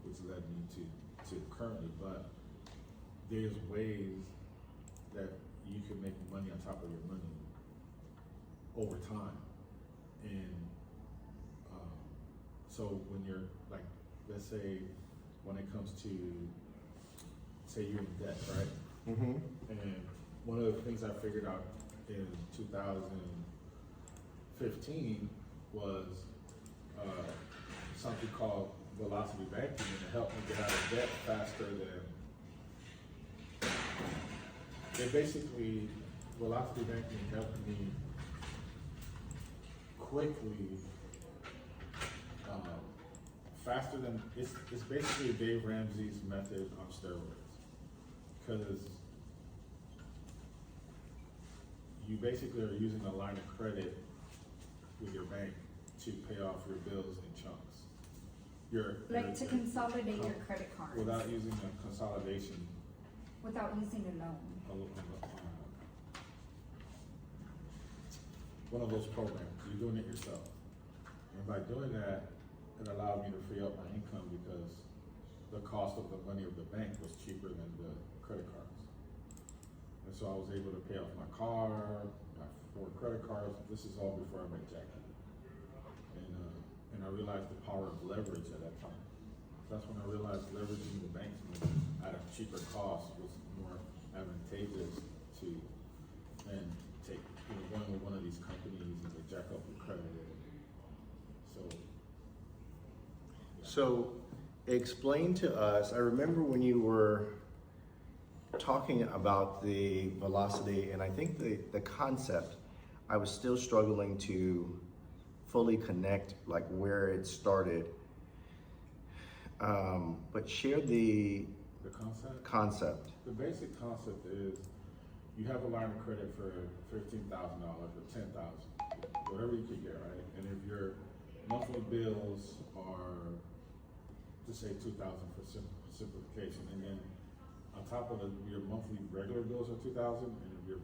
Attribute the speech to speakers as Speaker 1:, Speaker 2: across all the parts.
Speaker 1: which led me to currently. But there's ways that you can make money on top of your money over time. And so when you're like, let's say when it comes to, say you're in debt, right?
Speaker 2: Mm-hmm.
Speaker 1: And one of the things I figured out in 2015 was something called velocity banking, and it helped me get out of debt faster than, it basically, velocity banking helped me quickly, faster than, it's basically Dave Ramsey's method on steroids. Because you basically are using a line of credit with your bank to pay off your bills in chunks.
Speaker 3: To consolidate your credit cards.
Speaker 1: Without using a consolidation.
Speaker 3: Without using a loan.
Speaker 1: One of those programs, you're doing it yourself. And by doing that, it allowed me to free up my income because the cost of the money of the bank was cheaper than the credit cards. And so I was able to pay off my car, my 4 credit cards. This is all before I met Jackie. And I realized the power of leverage at that time. That's when I realized leveraging the bank's money at a cheaper cost was more advantageous to than take, going with one of these companies and they jack up your credit.
Speaker 2: So explain to us, I remember when you were talking about the velocity, and I think the concept, I was still struggling to fully connect like where it started. But share the concept.
Speaker 1: The basic concept is you have a line of credit for $15,000 or $10,000, whatever you can get, right? And if your monthly bills are, just say $2,000 for simplification, and then on top of your monthly regular bills are $2,000, and if your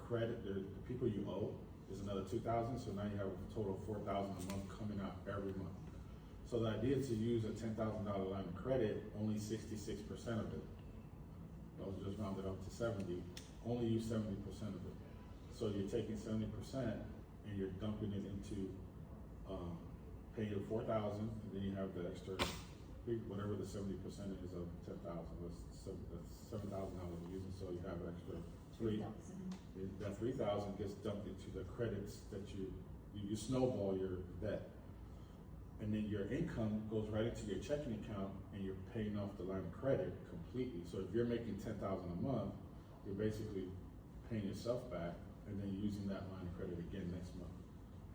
Speaker 1: credit, the people you owe is another $2,000, so now you have a total of $4,000 a month coming out every month. So the idea is to use a $10,000 line of credit, only 66% of it. I was just rounded up to 70, only use 70% of it. So you're taking 70% and you're dumping it into paying your $4,000, and then you have the extra, whatever the 70% is of 10,000, that's $7,000 you're using, so you have an extra that 3,000 gets dumped into the credits that you snowball your debt. And then your income goes right into your checking account and you're paying off the line of credit completely. So if you're making $10,000 a month, you're basically paying yourself back and then using that line of credit again next month.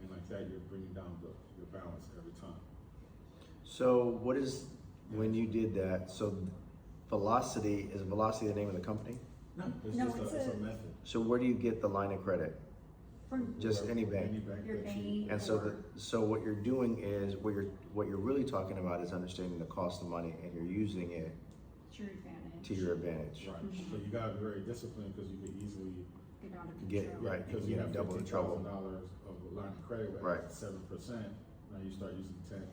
Speaker 1: And like that, you're bringing down your balance every time.
Speaker 2: So what is, when you did that, so Velocity, is Velocity the name of the company?
Speaker 1: No, it's a method.
Speaker 2: So where do you get the line of credit?
Speaker 3: From
Speaker 2: Just any bank.
Speaker 3: your bank.
Speaker 2: And so what you're doing is, what you're really talking about is understanding the cost of money, and you're using it
Speaker 3: to your advantage.
Speaker 2: to your advantage.
Speaker 1: Right. So you gotta be very disciplined because you could easily
Speaker 3: Get out of control.
Speaker 2: Get right,
Speaker 1: because
Speaker 2: you
Speaker 1: you
Speaker 2: have
Speaker 1: have
Speaker 2: double the trouble.
Speaker 1: $15,000 of a line of credit at
Speaker 2: Right.
Speaker 1: 7%. Now you start using 10.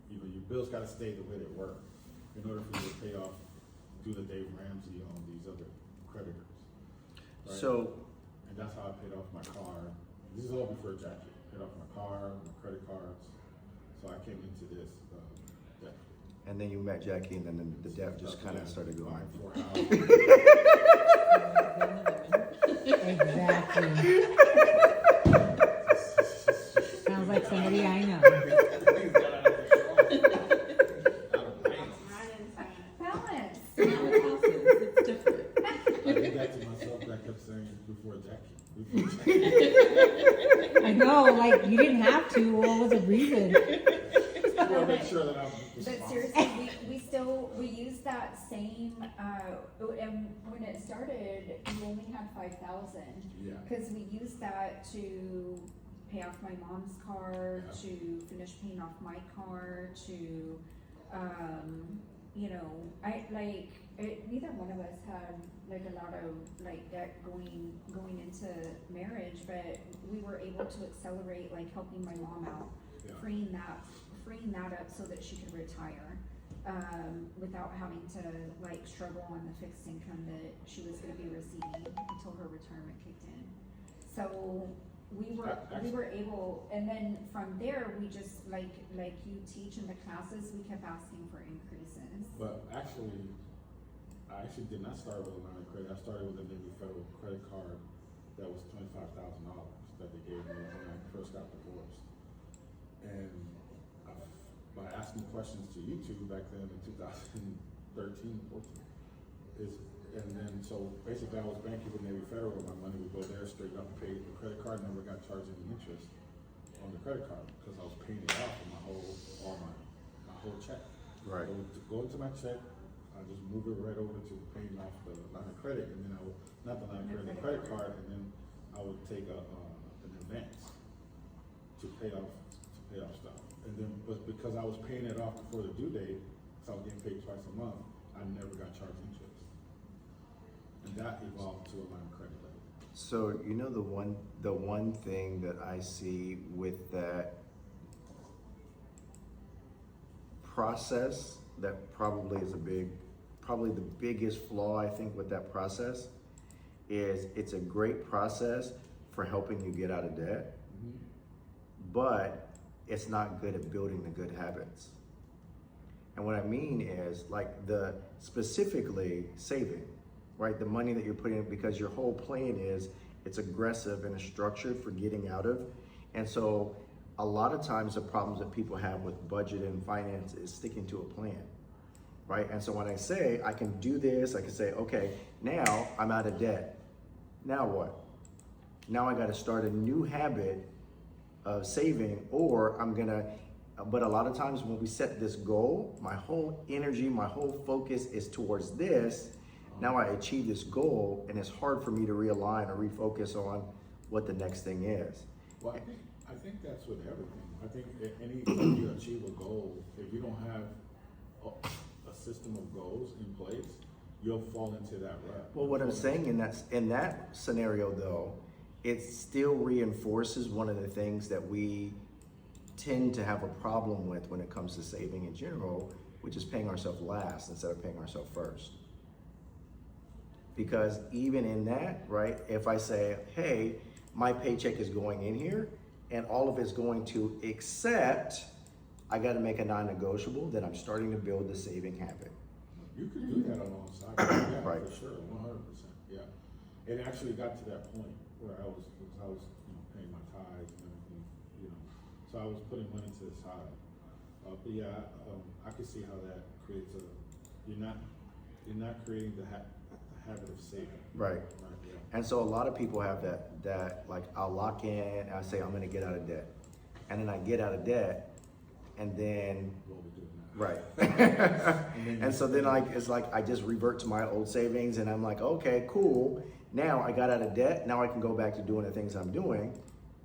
Speaker 1: Your bills gotta stay the way they were in order for you to pay off, do the Dave Ramsey on these other creditors. Right?
Speaker 2: So,
Speaker 1: And that's how I paid off my car. This is all before Jackie. Paid off my car, my credit cards. So I came into this debt.
Speaker 2: and then you met Jackie, and then the debt just kind of started going.
Speaker 1: Buying 4 houses.
Speaker 4: Exactly. Sounds like somebody I know.
Speaker 3: Balance.
Speaker 4: Not with houses, it's different.
Speaker 1: I did that to myself, but I kept saying before Jackie.
Speaker 4: I know, like you didn't have to. What was the reason?
Speaker 1: Well, make sure that I'm
Speaker 3: But
Speaker 1: responsible.
Speaker 3: seriously, we use that same, and when it started, we only had 5,000.
Speaker 1: Yeah.
Speaker 3: Because we used that to pay off my mom's car,
Speaker 1: Yeah.
Speaker 3: to finish paying off my car, to, neither one of us had like a lot of like debt going into marriage, but we were able to accelerate like helping my mom out
Speaker 1: Yeah.
Speaker 3: freeing that up so that she could retire, without having to like struggle on the fixed income that she was gonna be receiving until her retirement kicked in. So we were able, and then from there, we just, like you teach in the classes, we kept asking for increases.
Speaker 1: But actually, I actually did not start with a line of credit. I started with a Navy Federal credit card that was $25,000 that they gave me when I first got divorced. And by asking questions to YouTube back then in 2013, 14, and then so basically I was banking with Navy Federal. My money would go there straight up, pay the credit card, never got charged any interest on the credit card because I was paying it off for my whole check.
Speaker 2: Right.
Speaker 1: It would go into my check. I just move it right over to paying off the line of credit, and then I would, not the line of credit, the credit card, and then I would take an advance to pay off stuff. And then, but because I was paying it off before the due date, so I was getting paid twice a month, I never got charged interest. And that evolved to a line of credit later.
Speaker 2: So you know the one thing that I see with that process that probably is probably the biggest flaw I think with that process is it's a great process for helping you get out of debt, but it's not good at building the good habits. And what I mean is like specifically saving, right? The money that you're putting in, because your whole plan is it's aggressive and it's structured for getting out of. And so a lot of times the problems that people have with budget and finance is sticking to a plan, right? And so when I say I can do this, I can say, okay, now I'm out of debt. Now what? Now I got to start a new habit of saving, or but a lot of times when we set this goal, my whole energy, my whole focus is towards this. Now I achieve this goal and it's hard for me to realign or refocus on what the next thing is.
Speaker 1: Well, I think that's with everything. I think anytime you achieve a goal, if you don't have a system of goals in place, you'll fall into that rut.
Speaker 2: Well, what I'm saying in that scenario though, it still reinforces one of the things that we tend to have a problem with when it comes to saving in general, which is paying ourselves last instead of paying ourselves first. Because even in that, right, if I say, hey, my paycheck is going in here and all of it's going to, except I got to make a non-negotiable that I'm starting to build the saving habit.
Speaker 1: You could do that alongside, yeah,
Speaker 2: Right.
Speaker 1: for sure, 100%, yeah. It actually got to that point where I was paying my tithes and everything, so I was putting money to the side. But yeah, I could see how that creates you're not creating the habit of saving.
Speaker 2: Right.
Speaker 1: Yeah.
Speaker 2: And so a lot of people have that like I'll lock in, I say I'm gonna get out of debt. And then I get out of debt and then,
Speaker 1: What we do now.
Speaker 2: right. And so then it's like I just revert to my old savings and I'm like, okay, cool. Now I got out of debt, now I can go back to doing the things I'm doing,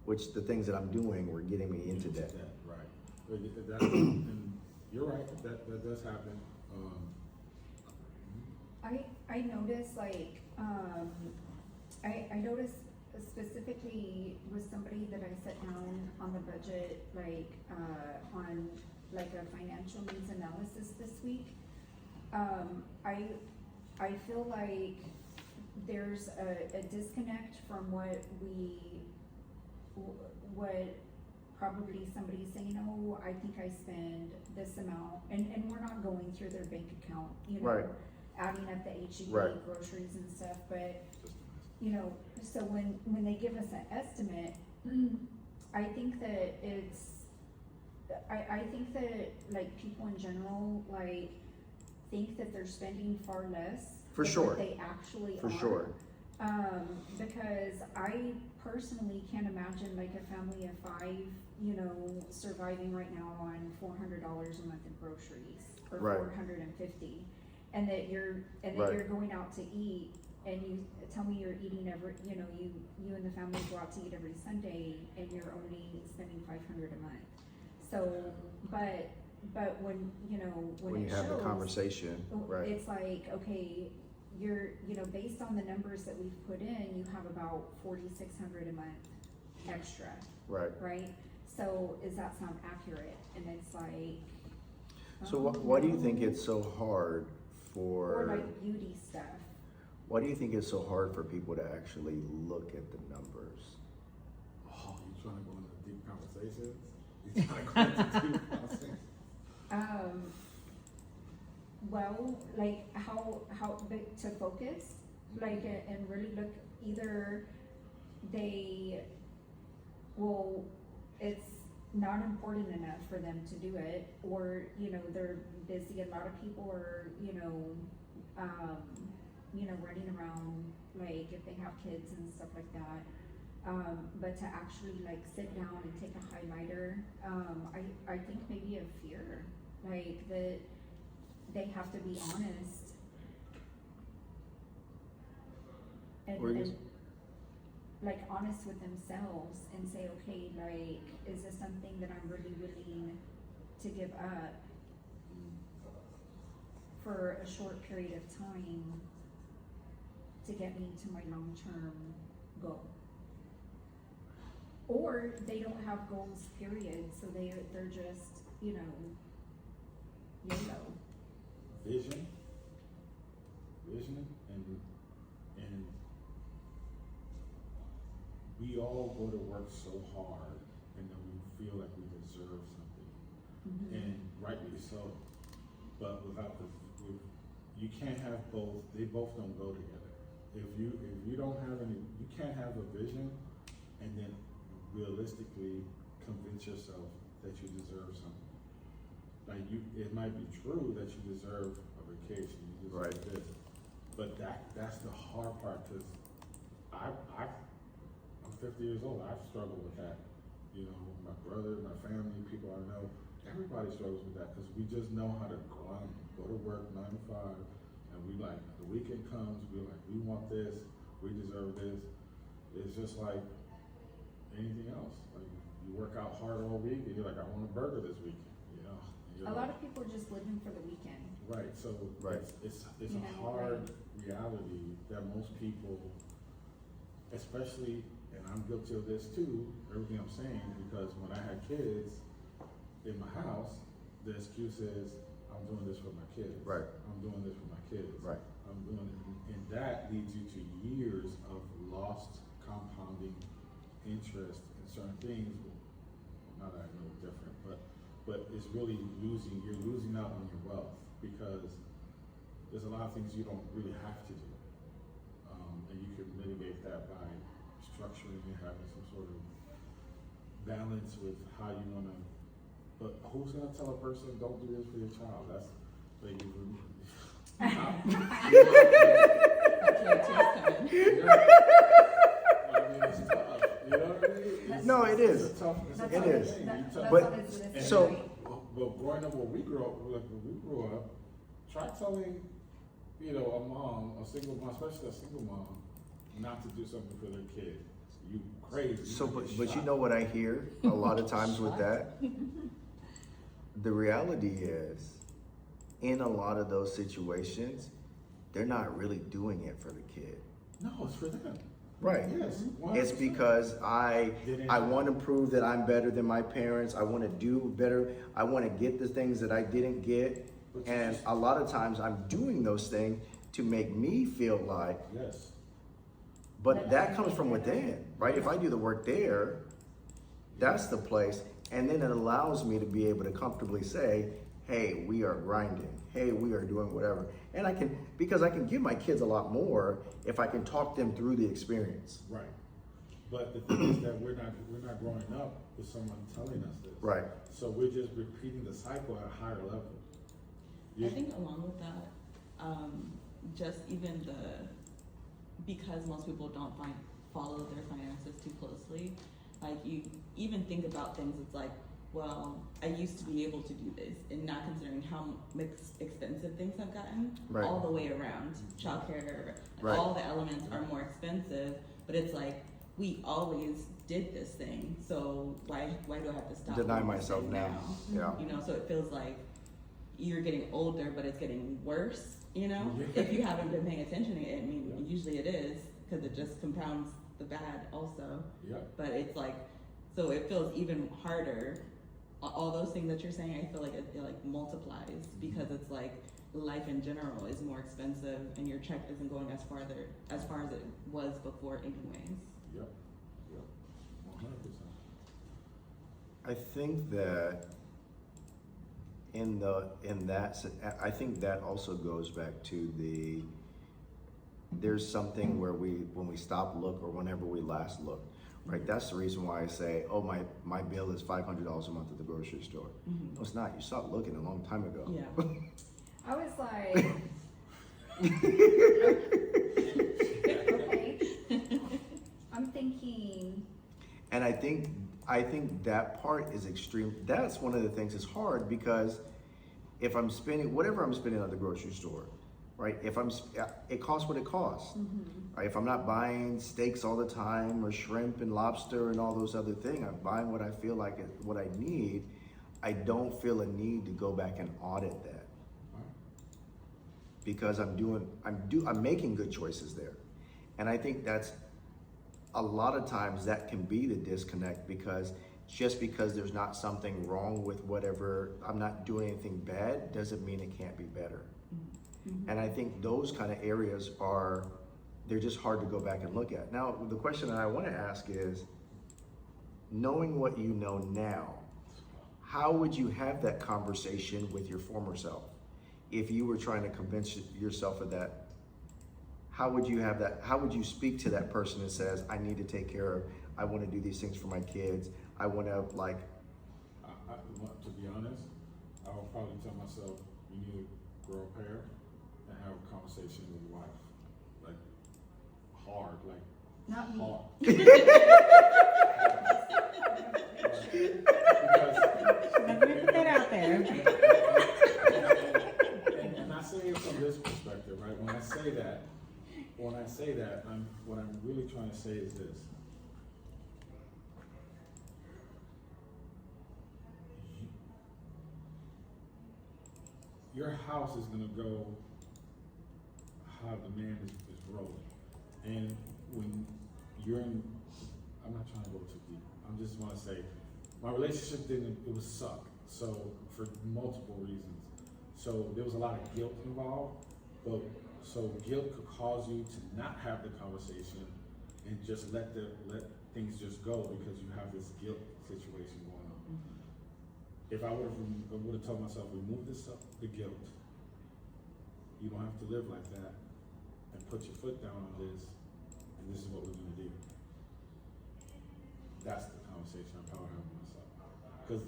Speaker 2: which the things that I'm doing were getting me into debt.
Speaker 1: Right. And you're right, that does happen.
Speaker 3: I noticed like, I noticed specifically with somebody that I sat down on the budget, like, on like a financial needs analysis this week. I feel like there's a disconnect from what probably somebody's saying, oh, I think I spend this amount, and we're not going through their bank account,
Speaker 2: Right.
Speaker 3: adding up the HEB,
Speaker 2: Right.
Speaker 3: groceries and stuff, but, so when they give us an estimate, I think that I think that, like, people in general, like, think that they're spending far less
Speaker 2: For
Speaker 3: than
Speaker 2: sure.
Speaker 3: what they actually
Speaker 2: For
Speaker 3: are.
Speaker 2: sure.
Speaker 3: Because I personally can't imagine like a family of 5, surviving right now on $400 a month in groceries, or
Speaker 2: Right.
Speaker 3: $450, and that you're
Speaker 2: Right.
Speaker 3: you're going out to eat, and you tell me you're eating you and the family go out to eat every Sunday, and you're only spending $500 a month. So, but when
Speaker 2: When you
Speaker 3: it
Speaker 2: have the
Speaker 3: shows,
Speaker 2: conversation, right.
Speaker 3: it's like, okay, you're, based on the numbers that we've put in, you have about $4,600 a month extra,
Speaker 2: Right.
Speaker 3: right? So is that sound accurate? And it's like.
Speaker 2: So why do you think it's so hard
Speaker 3: Or
Speaker 2: for,
Speaker 3: like beauty stuff.
Speaker 2: why do you think it's so hard for people to actually look at the numbers?
Speaker 1: Oh, you trying to go into deep conversations? You trying to go into deep conversations?
Speaker 3: Well, like how big to focus, like, and really look, either it's not important enough for them to do it, or, you know, they're busy, a lot of people are, running around, like, if they have kids and stuff like that. But to actually like sit down and take a highlighter, I think maybe a fear, like that they have to be honest.
Speaker 2: Or
Speaker 3: And
Speaker 2: just-
Speaker 3: like honest with themselves and say, okay, like, is this something that I'm really willing to give up for a short period of time to get me to my long-term goal? Or they don't have goals, period, so they're just, YOLO.
Speaker 1: Vision, and we all go to work so hard, and then we feel like we deserve something, and rightly so. But you can't have both. They both don't go together. If you don't have you can't have a vision, and then realistically convince yourself that you deserve something. Like it might be true that you deserve a vacation, you deserve
Speaker 2: Right.
Speaker 1: this, but that's the hard part, because I'm 50 years old. I've struggled with that. You know, my brother, my family, people I know, everybody struggles with that, because we just know how to grind, go to work 9 to 5, and we like, the weekend comes, we're like, we want this, we deserve this. It's just like anything else. Like, you work out hard all week, and you're like, I want a burger this weekend, you know? And you're
Speaker 3: A
Speaker 1: like,
Speaker 3: lot of people are just living for the weekend.
Speaker 1: right, so
Speaker 2: Right.
Speaker 1: it's
Speaker 3: You
Speaker 1: a
Speaker 3: know,
Speaker 1: hard reality that most people, especially, and I'm guilty of this too, everything I'm saying, because when I had kids in my house, the excuse is, I'm doing this for my kids.
Speaker 2: Right.
Speaker 1: I'm doing this for my kids.
Speaker 2: Right.
Speaker 1: I'm doing it, and that leads you to years of lost compounding interest in certain things. Not that I know different, but it's really you're losing out on your wealth, because there's a lot of things you don't really have to do. And you can mitigate that by structuring and having some sort of balance with how you wanna, but who's gonna tell a person, don't do this for your child? That's, like, it's tough, you know what I mean?
Speaker 2: No, it is.
Speaker 1: It's a tough, it's a
Speaker 3: That's
Speaker 2: It
Speaker 1: tough
Speaker 3: all
Speaker 2: is.
Speaker 1: thing.
Speaker 3: that-
Speaker 1: You
Speaker 3: that's
Speaker 1: tough-
Speaker 2: But-
Speaker 3: all it is,
Speaker 1: and
Speaker 3: it's
Speaker 2: so-
Speaker 3: right.
Speaker 1: But growing up, when we grew up, try telling, a mom, a single mom, especially a single mom, not to do something for their kid. You crazy.
Speaker 2: So,
Speaker 1: might get
Speaker 2: but you
Speaker 1: shot.
Speaker 2: know what I hear a lot of times with that? The reality is, in a lot of those situations, they're not really doing it for the kid.
Speaker 1: No, it's for them.
Speaker 2: Right.
Speaker 1: Yes.
Speaker 2: It's
Speaker 1: 100%.
Speaker 2: because I want to prove that I'm better than my parents. I want to do better. I want to get the things that I didn't get. And a lot of times I'm doing those things to make me feel like,
Speaker 1: Yes.
Speaker 2: but that comes from within, right? If I do the work there, that's the place. And then it allows me to be able to comfortably say, hey, we are grinding. Hey, we are doing whatever. And because I can give my kids a lot more if I can talk them through the experience.
Speaker 1: Right. But the thing is that we're not growing up with someone telling us this.
Speaker 2: Right.
Speaker 1: So we're just repeating the cycle at a higher level.
Speaker 5: I think along with that, just even because most people don't follow their finances too closely, like you even think about things, it's like, well, I used to be able to do this, and not considering how expensive things have gotten
Speaker 2: Right.
Speaker 5: all the way around. Childcare,
Speaker 2: Right.
Speaker 5: all the elements are more expensive, but it's like, we always did this thing, so why do I have to stop
Speaker 2: Deny
Speaker 5: doing this
Speaker 2: myself
Speaker 5: thing
Speaker 2: now. Yeah.
Speaker 5: You know, so it feels like you're getting older, but it's getting worse,
Speaker 1: Yeah.
Speaker 5: if you haven't been paying attention. I mean,
Speaker 1: Yeah.
Speaker 5: usually it is, because it just compounds the bad also.
Speaker 1: Yeah.
Speaker 5: But it's like, So it feels even harder. All those things that you're saying, I feel like it like multiplies because it's like life in general is more expensive and your check isn't going as far as it was before anyways.
Speaker 1: Yep, 100%.
Speaker 2: I think that I think that also goes back to there's something where when we stop look or whenever we last look, right? That's the reason why I say, oh, my bill is $500 a month at the grocery store.
Speaker 5: Mm-hmm.
Speaker 2: No, it's not. You stopped looking a long time ago.
Speaker 5: Yeah.
Speaker 3: I was like, okay. I'm thinking,
Speaker 2: And I think that part is extreme. That's one of the things that's hard because if I'm spending whatever I'm spending at the grocery store, right? It costs what it costs. Right? If I'm not buying steaks all the time or shrimp and lobster and all those other things, I'm buying what I feel like what I need. I don't feel a need to go back and audit that because I'm making good choices there, and I think that's a lot of times that can be the disconnect because just because there's not something wrong with whatever, I'm not doing anything bad, doesn't mean it can't be better. And I think those kind of areas they're just hard to go back and look at. Now, the question that I want to ask is, knowing what you know now, how would you have that conversation with your former self? If you were trying to convince yourself of that, how would you have that? How would you speak to that person that says, I need to take care of, I want to do these things for my kids. I want to
Speaker 1: To be honest, I would probably tell myself, you need to grow a pair and have a conversation with your wife. Like, hard, like,
Speaker 3: not me.
Speaker 1: hard.
Speaker 4: I'm gonna put that out there.
Speaker 1: And I say it from this perspective, right? When I say that, what I'm really trying to say is this. Your house is gonna go how the man is rolling. And when you're in, I'm not trying to go too deep. I just wanna say, my relationship it was suck. So for multiple reasons. So there was a lot of guilt involved, so guilt could cause you to not have the conversation and just let things just go because you have this guilt situation going on. If I would have told myself, remove the guilt. You don't have to live like that, and put your foot down on this, and this is what we're gonna do. That's the conversation I'm probably having with myself. Because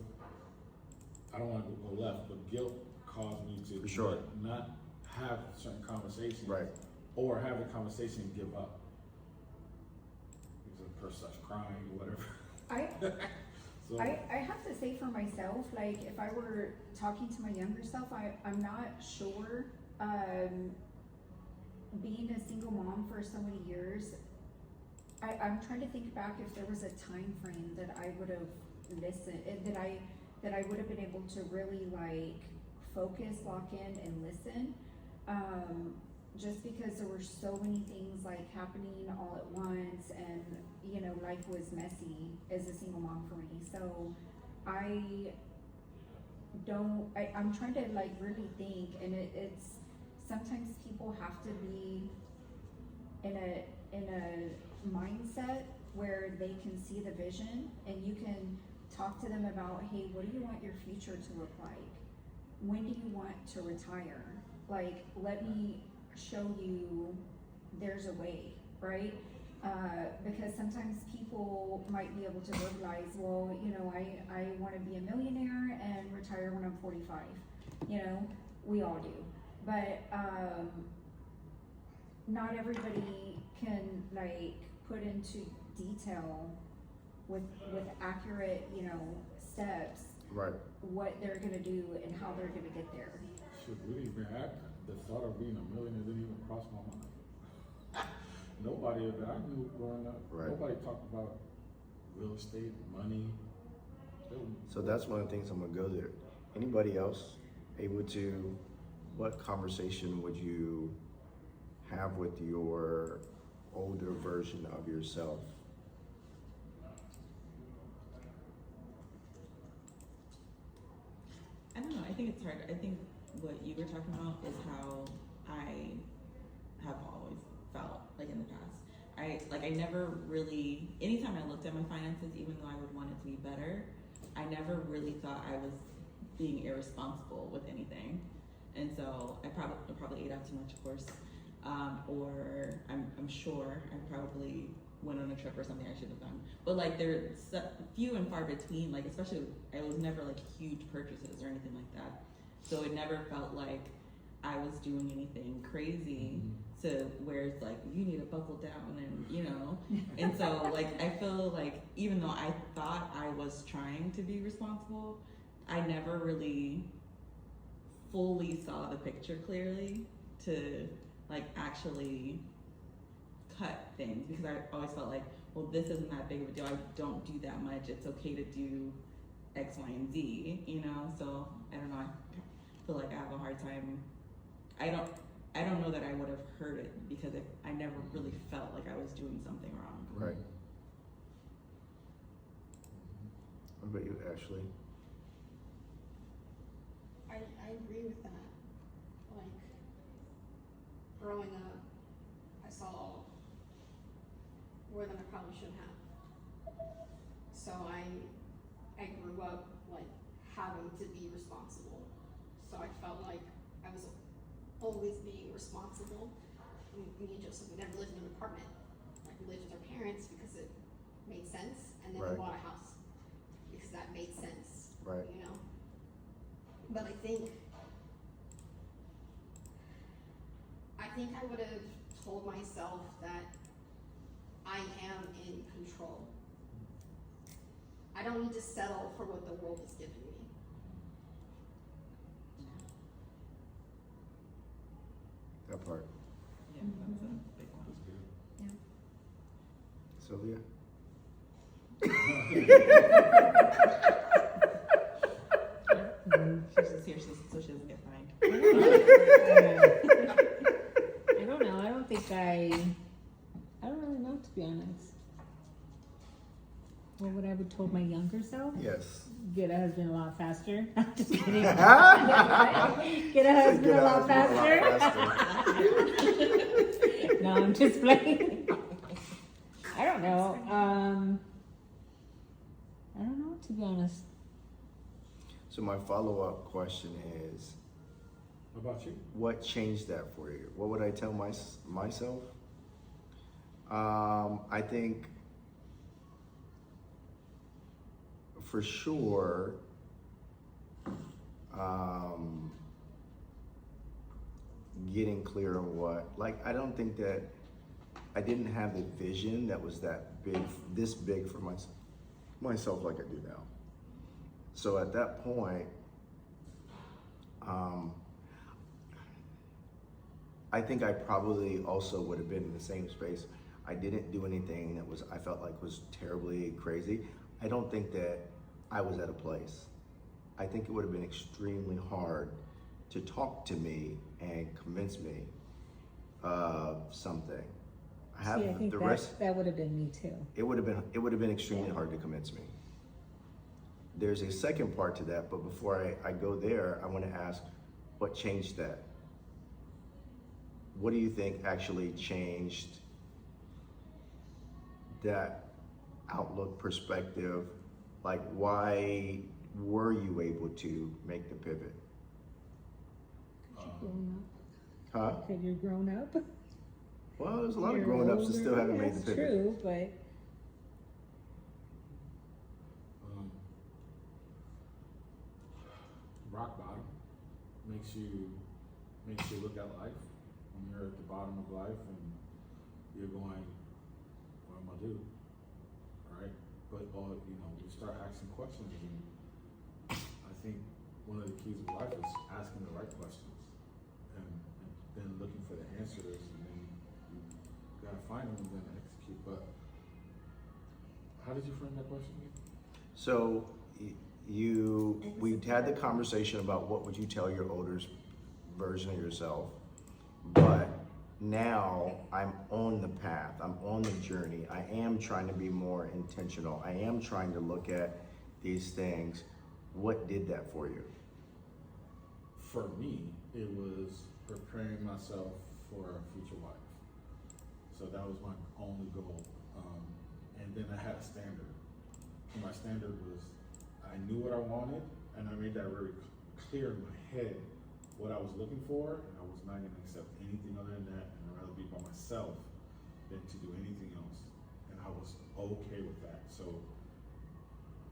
Speaker 1: I don't want to go left, but guilt caused me to
Speaker 2: For sure.
Speaker 1: not have certain conversations,
Speaker 2: Right.
Speaker 1: or have the conversation and give up. Because the person starts crying or whatever. So,
Speaker 3: I have to say for myself, like if I were talking to my younger self, I'm not sure. Being a single mom for so many years, I'm trying to think back if there was a time frame that I would have listened, that I would have been able to really like focus, lock in, and listen. Just because there were so many things like happening all at once, and you know, life was messy as a single mom for me. So I'm trying to like really think, and it's sometimes people have to be in a mindset where they can see the vision, and you can talk to them about, hey, what do you want your future to look like? When do you want to retire? Like, let me show you there's a way, right? Because sometimes people might be able to verbalize, well, you know, I want to be a millionaire and retire when I'm 45. You know, we all do. But not everybody can like put into detail with accurate, you know, steps
Speaker 2: Right.
Speaker 3: what they're gonna do and how they're gonna get there.
Speaker 1: should really be the thought of being a millionaire didn't even cross my mind. Nobody that I knew growing up,
Speaker 2: Right.
Speaker 1: nobody talked about real estate, money.
Speaker 2: So that's one of the things I'm gonna go there. Anybody else able to, what conversation would you have with your older version of yourself?
Speaker 5: I think it's hard. I think what you were talking about is how I have always felt like in the past. I never really, anytime I looked at my finances, even though I would want it to be better, I never really thought I was being irresponsible with anything. And so I probably ate out too much, of course. Or I'm sure I probably went on a trip or something I should have done. But like there's few and far between, like especially I was never like huge purchases or anything like that. So it never felt like I was doing anything crazy to where it's like you need to buckle down and you know. And so like I feel like even though I thought I was trying to be responsible, I never really fully saw the picture clearly to like actually cut things, because I always felt like, well, this isn't that big of a deal. I don't do that much. It's okay to do X, Y, and Z, you know? So I don't know. I feel like I have a hard time. I don't know that I would have heard it because I never really felt like I was doing something wrong.
Speaker 2: Right. What about you, Ashley?
Speaker 6: I agree with that. Like, growing up, I saw more than I probably should have. So I grew up, like, having to be responsible. So I felt like I was always being responsible. Me and Joseph, we never lived in an apartment. Like, we lived with our parents because it made sense, and then
Speaker 2: Right.
Speaker 6: we bought a house because that made sense.
Speaker 2: Right.
Speaker 6: You know? But I think I would have told myself that I am in control. I don't need to settle for what the world is giving me.
Speaker 2: That part.
Speaker 5: Yeah, that's a big one.
Speaker 2: Sylvia?
Speaker 5: She's just here so she doesn't get fined.
Speaker 4: I don't know. I don't think I don't really know, to be honest. What would I have told my younger self?
Speaker 2: Yes.
Speaker 4: Get a husband a lot faster. I'm just kidding.
Speaker 2: Get
Speaker 4: Get a husband a lot faster.
Speaker 2: faster.
Speaker 4: No, I'm just playing. I don't know. I don't know, to be honest.
Speaker 2: So my follow-up question is,
Speaker 1: What about you?
Speaker 2: what changed that for you? What would I tell myself? I think for sure, getting clear on what, like, I don't think that I didn't have the vision that was that big, this big for myself like I do now. So at that point, I think I probably also would have been in the same space. I didn't do anything that I felt like was terribly crazy. I don't think that I was at a place. I think it would have been extremely hard to talk to me and convince me of something. I have
Speaker 4: See, I think
Speaker 2: the rest.
Speaker 4: that would have been me too.
Speaker 2: It would have been extremely hard to convince me. There's a second part to that, but before I go there, I want to ask, what changed that? What do you think actually changed that outlook, perspective? Like, why were you able to make the pivot?
Speaker 4: Grown
Speaker 2: Huh?
Speaker 4: up. Because you're grown up.
Speaker 2: Well, there's a lot of
Speaker 4: You're
Speaker 2: grown-ups that still
Speaker 4: older.
Speaker 2: haven't made the
Speaker 4: That's
Speaker 2: pivot.
Speaker 4: true, but
Speaker 1: Rock bottom makes you look at life when you're at the bottom of life and you're going, what am I do? Right? But you start asking questions, and I think one of the keys of life is asking the right questions and then looking for the answers, and then you gotta find them and then execute. But how did you frame that question again?
Speaker 2: So we had the conversation about what would you tell your older version of yourself, but now I'm on the path, I'm on the journey, I am trying to be more intentional, I am trying to look at these things. What did that for you?
Speaker 1: for me, it was preparing myself for a future wife. So that was my only goal. And then I had a standard. And my standard was, I knew what I wanted, and I made that very clear in my head what I was looking for, and I was not gonna accept anything other than that, and I'd rather be by myself than to do anything else. And I was okay with that. So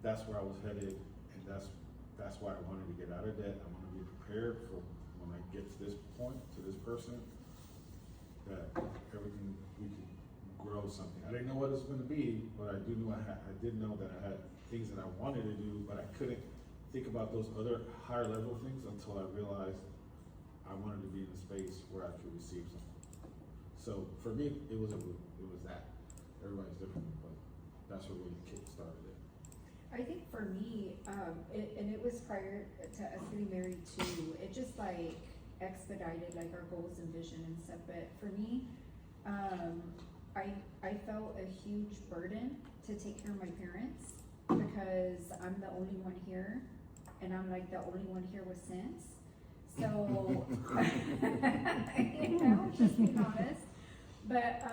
Speaker 1: that's where I was headed, and that's why I wanted to get out of debt. I want to be prepared for when I get to this point, to this person, that everything, we could grow something. I didn't know what it was going to be, but I did know that I had things that I wanted to do, but I couldn't think about those other higher level things until I realized I wanted to be in a space where I could receive something. So for me, it was that. Everybody's different, but that's what really kick-started it.
Speaker 3: I think for me, and it was prior to us getting married too, it just like expedited like our goals and vision and stuff, but for me, I felt a huge burden to take care of my parents because I'm the only one here, and I'm like the only one here with sense. So, you know, just being honest. But,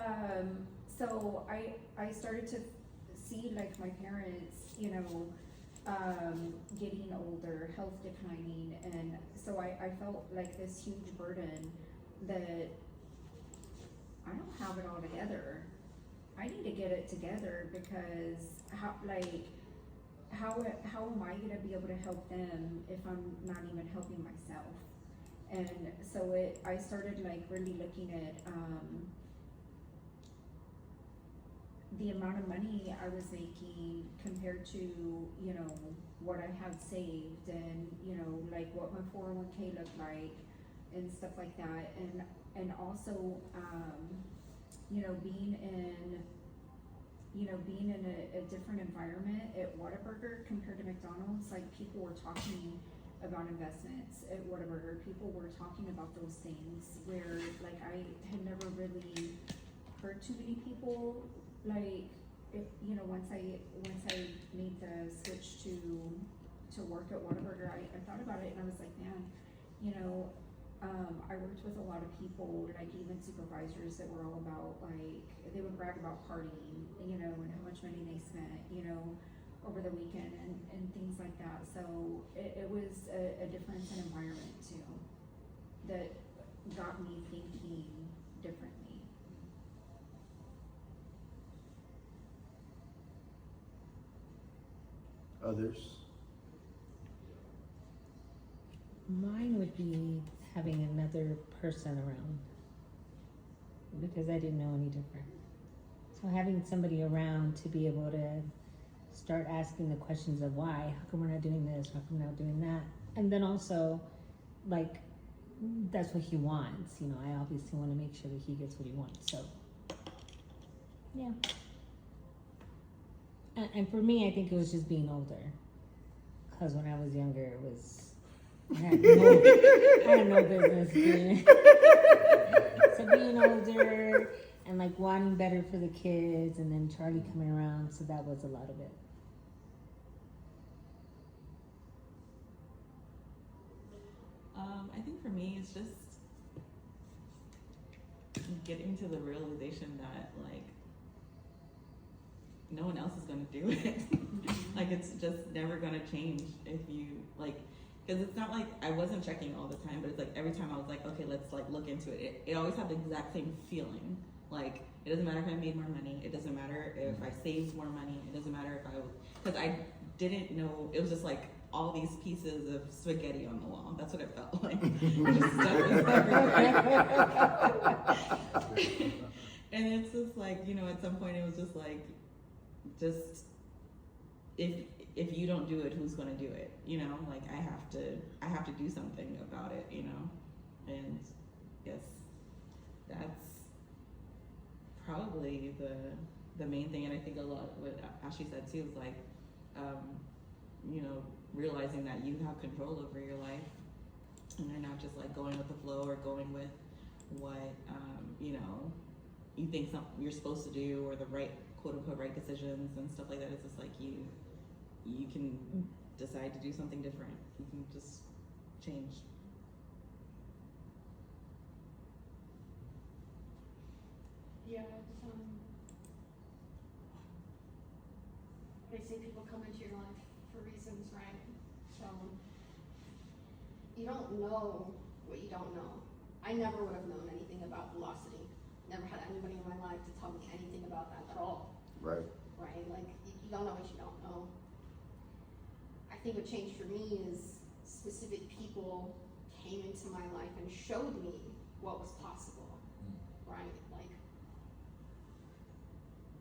Speaker 3: so I started to see like my parents, you know, getting older, health declining, and so I felt like this huge burden that I don't have it all together. I need to get it together because how am I gonna be able to help them if I'm not even helping myself? And so I started like really looking at the amount of money I was making compared to, you know, what I had saved, and, you know, like what my 401k looked like and stuff like that. And also, you know, being in a different environment at Whataburger compared to McDonald's, like people were talking about investments at Whataburger. People were talking about those things where like I had never really heard too many people. Like, you know, once I made the switch to work at Whataburger, I thought about it and I was like, man, you know, I worked with a lot of people, like even supervisors that were all about like, they would brag about partying, you know, and how much money they spent, you know, over the weekend and things like that. So it was a difference in environment too that got me thinking differently.
Speaker 2: Others?
Speaker 4: Mine would be having another person around because I didn't know any different. So having somebody around to be able to start asking the questions of why, how come we're not doing this, how come we're not doing that, and then also like that's what he wants. You know, I obviously want to make sure that he gets what he wants. So yeah. And for me, I think it was just being older. Because when I was younger, it was, I had no business doing it. So being older and like wanting better for the kids, and then Charlie coming around, so that was a lot of it.
Speaker 5: I think for me, it's just getting to the realization that like no one else is going to do it. Like it's just never going to change if you like, because it's not like I wasn't checking all the time, but it's like every time I was like, okay, let's like look into it. It always had the exact same feeling. Like it doesn't matter if I made more money. It doesn't matter if I saved more money. It doesn't matter if because I didn't know. It was just like all these pieces of spaghetti on the wall. That's what it felt like. Just stuff was everywhere. And it's just like, you know, at some point it was just like, just if you don't do it, who's going to do it? You know, like I have to do something about it, you know. And yes, that's probably the main thing. And I think a lot what Ashley said too is like, you know, realizing that you have control over your life, and you're not just like going with the flow or going with what you know you think you're supposed to do, or the right quote unquote right decisions and stuff like that. It's just like you can decide to do something different. You can just change.
Speaker 6: come into your life for reasons, right? So, you don't know what you don't know. I never would have known anything about velocity. Never had anybody in my life to tell me anything about that at all,
Speaker 2: Right.
Speaker 6: right? Like, you don't know what you don't know. I think what changed for me is specific people came into my life and showed me what was possible, right? Like,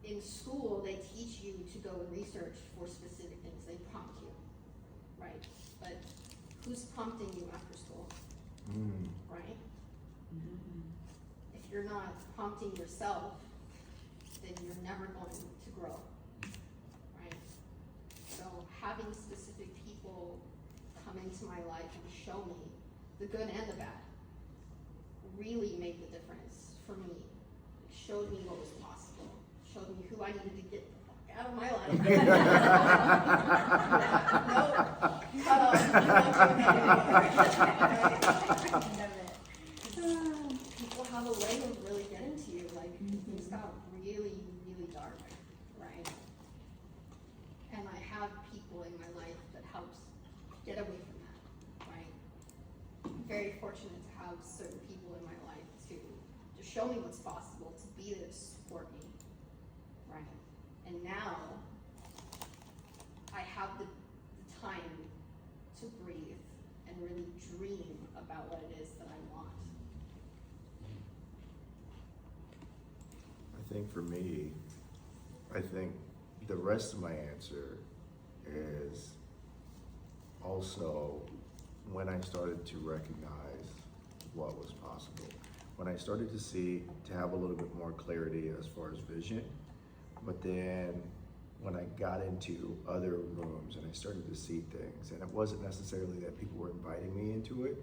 Speaker 6: in school, they teach you to go and research for specific things. They prompt you, right? But who's prompting you after school,
Speaker 2: Mm.
Speaker 6: right?
Speaker 5: Mm-hmm.
Speaker 6: If you're not prompting yourself, then you're never going to grow, right? So having specific people come into my life and show me the good and the bad really made the difference for me. It showed me what was possible, showed me who I needed to get the fuck out of my life. No, cut off. People have a way of really getting to you, like, things got really, really dark, right? And I have people in my life that helps get away from that, right? I'm very fortunate to have certain people in my life to show me what's possible, to be there to support me, right? And now, I have the time to breathe and really dream about what it is that I want.
Speaker 2: I think for me, I think the rest of my answer is also when I started to recognize what was possible. When I started to have a little bit more clarity as far as vision, but then when I got into other rooms and I started to see things, and it wasn't necessarily that people were inviting me into it,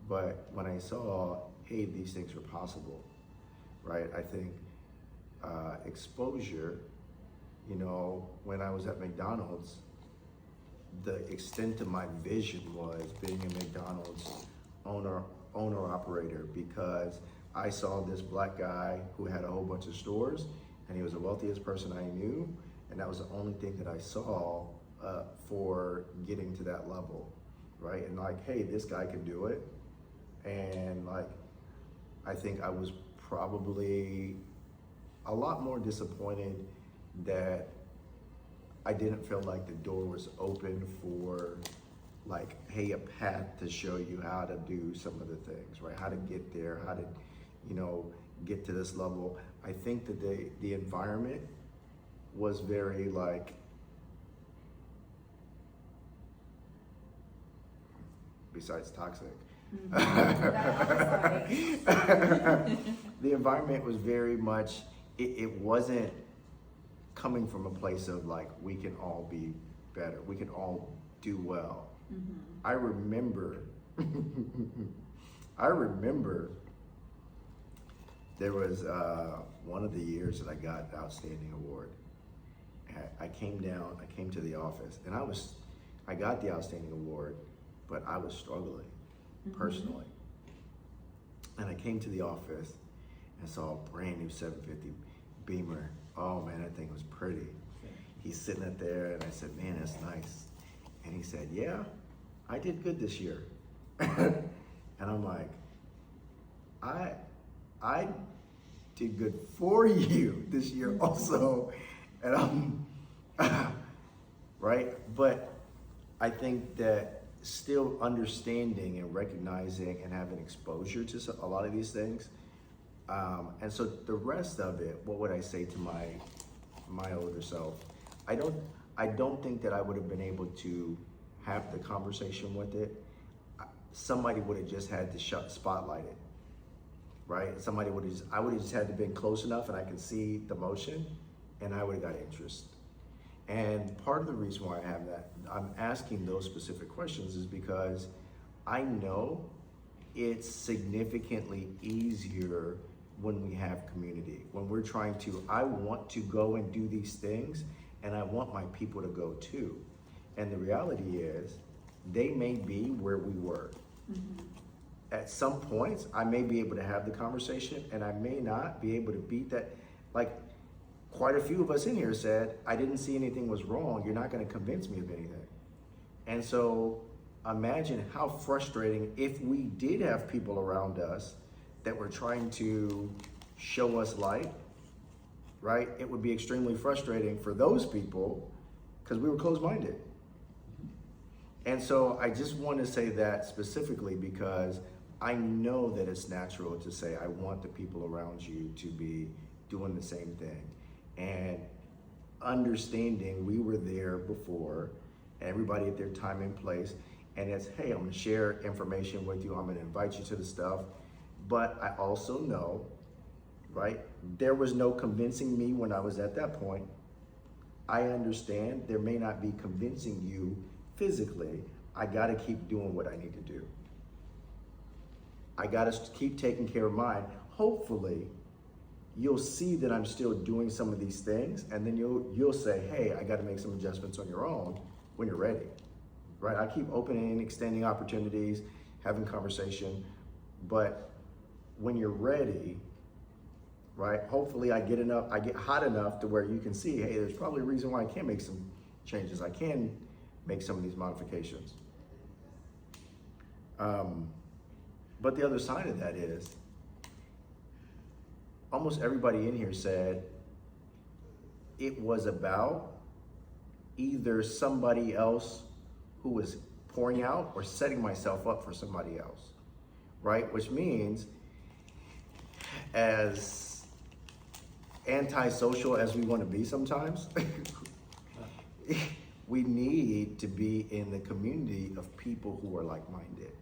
Speaker 2: but when I saw, hey, these things are possible, right? I think exposure, you know, when I was at McDonald's, the extent of my vision was being a McDonald's owner-operator, because I saw this black guy who had a whole bunch of stores, and he was the wealthiest person I knew, and that was the only thing that I saw for getting to that level, right? And like, hey, this guy can do it. And like, I think I was probably a lot more disappointed that I didn't feel like the door was open for like, hey, a path to show you how to do some of the things, right? How to get there, how to, you know, get to this level. I think that the environment was very like, besides toxic, the environment was very much, it wasn't coming from a place of like, we can all be better, we can all do well. I remember there was one of the years that I got the Outstanding Award. I came to the office, and I got the Outstanding Award, but I was struggling personally. And I came to the office and saw a brand new 750 Beamer. Oh man, that thing was pretty. He's sitting up there, and I said, man, that's nice. And he said, yeah, I did good this year. And I'm like, I did good for you this year also. And I'm, right? But I think that still understanding and recognizing and having exposure to a lot of these things. And so the rest of it, what would I say to my older self? I don't think that I would have been able to have the conversation with it. Somebody would have just had to spotlight it, right? I would have just had to been close enough, and I could see the motion, and I would have got interest. And part of the reason why I have that, I'm asking those specific questions, is because I know it's significantly easier when we have community, when we're trying to, I want to go and do these things, and I want my people to go too. And the reality is, they may be where we were. At some points, I may be able to have the conversation, and I may not be able to beat that. Like, quite a few of us in here said, I didn't see anything was wrong. You're not going to convince me of anything. And so imagine how frustrating if we did have people around us that were trying to show us light, right? It would be extremely frustrating for those people because we were closed-minded. And so I just want to say that specifically because I know that it's natural to say, I want the people around you to be doing the same thing. And understanding we were there before, everybody at their time and place, and it's, hey, I'm gonna share information with you, I'm gonna invite you to the stuff. But I also know, right, there was no convincing me when I was at that point. I understand there may not be convincing you physically. I gotta keep doing what I need to do. I gotta keep taking care of mine. Hopefully, you'll see that I'm still doing some of these things, and then you'll say, hey, I gotta make some adjustments on your own when you're ready, right? I keep opening, extending opportunities, having conversation, but when you're ready, right, hopefully I get hot enough to where you can see, hey, there's probably a reason why I can make some changes. I can make some of these modifications. But the other side of that is, almost everybody in here said it was about either somebody else who was pouring out or setting myself up for somebody else, right? Which means, as antisocial as we want to be sometimes, we need to be in the community of people who are like-minded,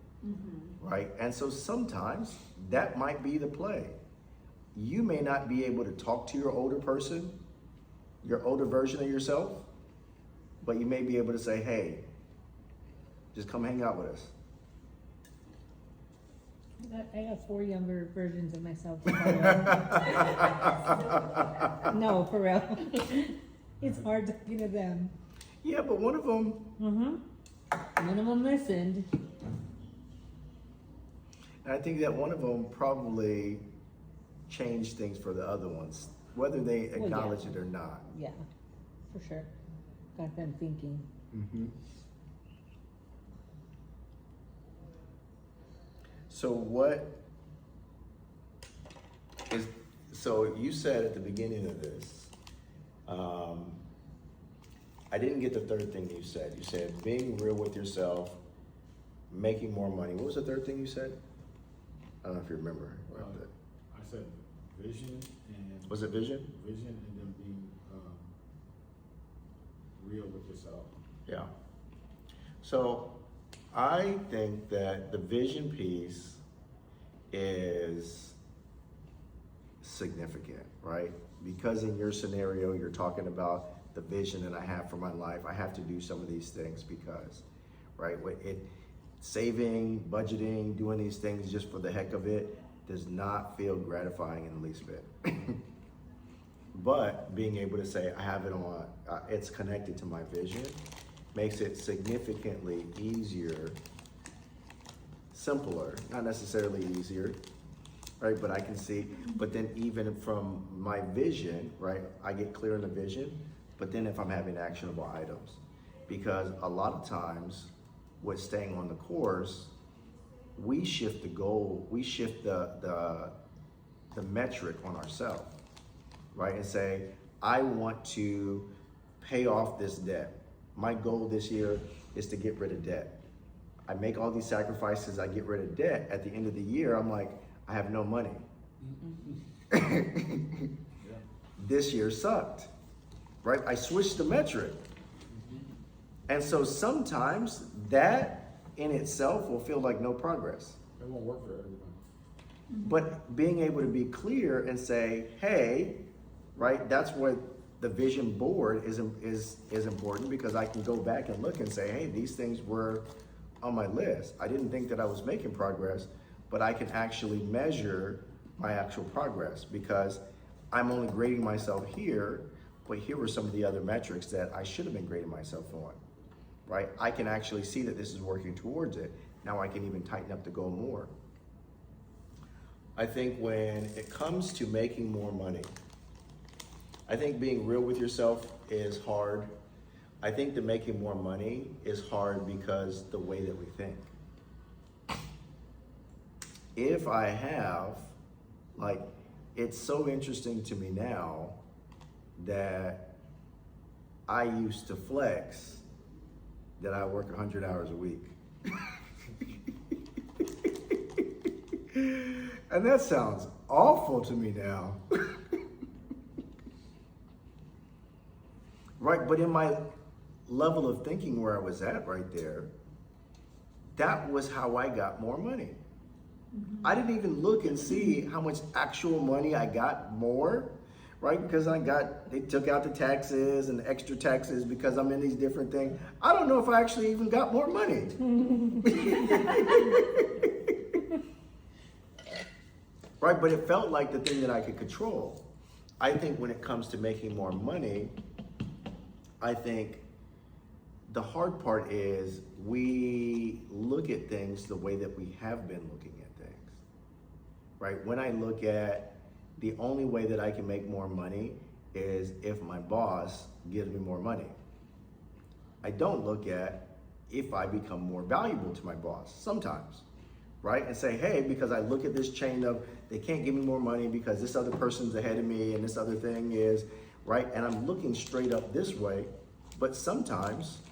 Speaker 2: right? And so sometimes that might be the play. You may not be able to talk to your older person, your older version of yourself, but you may be able to say, hey, just come hang out with us.
Speaker 4: I got 4 younger versions of myself. No, for real. It's hard talking to them.
Speaker 2: Yeah, but one of them,
Speaker 4: None of them listened.
Speaker 2: and I think that one of them probably changed things for the other ones, whether they
Speaker 4: Well, yeah.
Speaker 2: acknowledge it or not.
Speaker 4: Yeah, for sure. Got them thinking.
Speaker 2: So so you said at the beginning of this, I didn't get the third thing you said. You said being real with yourself, making more money. What was the third thing you said? I don't know if you remember.
Speaker 1: I said vision and.
Speaker 2: Was it vision?
Speaker 1: Vision and then being, real with yourself.
Speaker 2: Yeah. So I think that the vision piece is significant, right? Because in your scenario, you're talking about the vision that I have for my life. I have to do some of these things because, right? Saving, budgeting, doing these things just for the heck of it does not feel gratifying in the least bit. But being able to say I have it on, it's connected to my vision, makes it significantly easier, simpler, not necessarily easier, right? But I can see, but then even from my vision, right? I get clear in the vision, but then if I'm having actionable items, because a lot of times with staying on the course, we shift the goal, we shift the metric on ourselves, right? And say, I want to pay off this debt. My goal this year is to get rid of debt. I make all these sacrifices, I get rid of debt. At the end of the year, I'm like, I have no money. This year sucked, right? I switched the metric. And so sometimes that in itself will feel like no progress.
Speaker 1: It won't work for everybody.
Speaker 2: But being able to be clear and say, hey, right, that's what the vision board is important, because I can go back and look and say, hey, these things were on my list. I didn't think that I was making progress, but I can actually measure my actual progress because I'm only grading myself here, but here were some of the other metrics that I should have been grading myself on, right? I can actually see that this is working towards it. Now I can even tighten up the goal more. I think when it comes to making more money, I think being real with yourself is hard. I think that making more money is hard because the way that we think. If I have, like, it's so interesting to me now that I used to flex that I work 100 hours a week. And that sounds awful to me now. Right, but in my level of thinking where I was at right there, that was how I got more money. I didn't even look and see how much actual money I got more, right? Because they took out the taxes and the extra taxes because I'm in these different things. I don't know if I actually even got more money. Right, but it felt like the thing that I could control. I think when it comes to making more money, I think the hard part is we look at things the way that we have been looking at things, right? When I look at the only way that I can make more money is if my boss gives me more money. I don't look at if I become more valuable to my boss sometimes, right? And say, hey, because I look at this chain of they can't give me more money because this other person's ahead of me and this other thing is, right? And I'm looking straight up this way, but sometimes,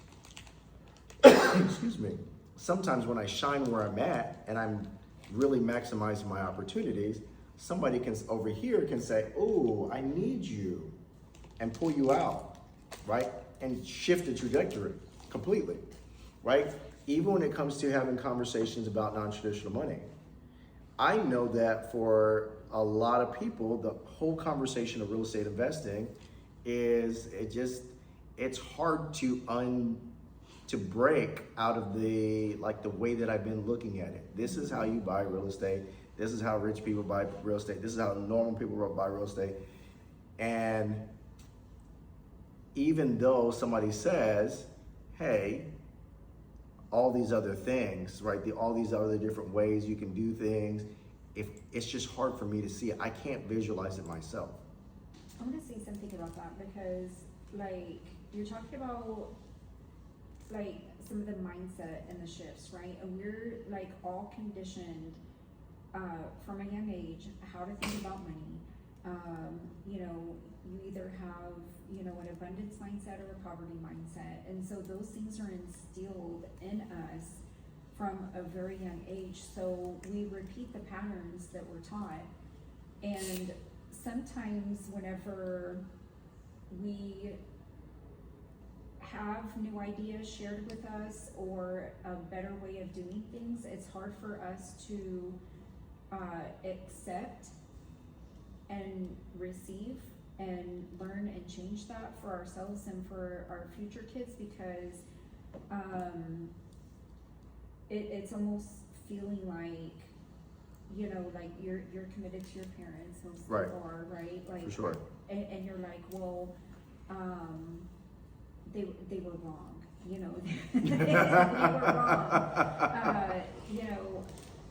Speaker 2: excuse me, sometimes when I shine where I'm at and I'm really maximizing my opportunities, somebody over here can say, oh, I need you, and pull you out, right? And shift the trajectory completely, right? Even when it comes to having conversations about non-traditional money. I know that for a lot of people, the whole conversation of real estate investing is, it's hard to break out of the way that I've been looking at it. This is how you buy real estate. This is how rich people buy real estate. This is how normal people buy real estate. And even though somebody says, hey, all these other things, right? All these other different ways you can do things. If it's just hard for me to see it, I can't visualize it myself.
Speaker 3: I want to say something about that because, you're talking about, some of the mindset and the shifts, right? And we're, all conditioned, from a young age, how to think about money. You either have, an abundance mindset or a poverty mindset. And so those things are instilled in us from a very young age. So we repeat the patterns that we're taught. And sometimes whenever we have new ideas shared with us or a better way of doing things, it's hard for us to accept and receive and learn and change that for ourselves and for our future kids because it's almost feeling like you're committed to your parents. Most
Speaker 2: Right.
Speaker 3: people are, right?
Speaker 2: For sure.
Speaker 3: And you're like, well, they were wrong, they were wrong.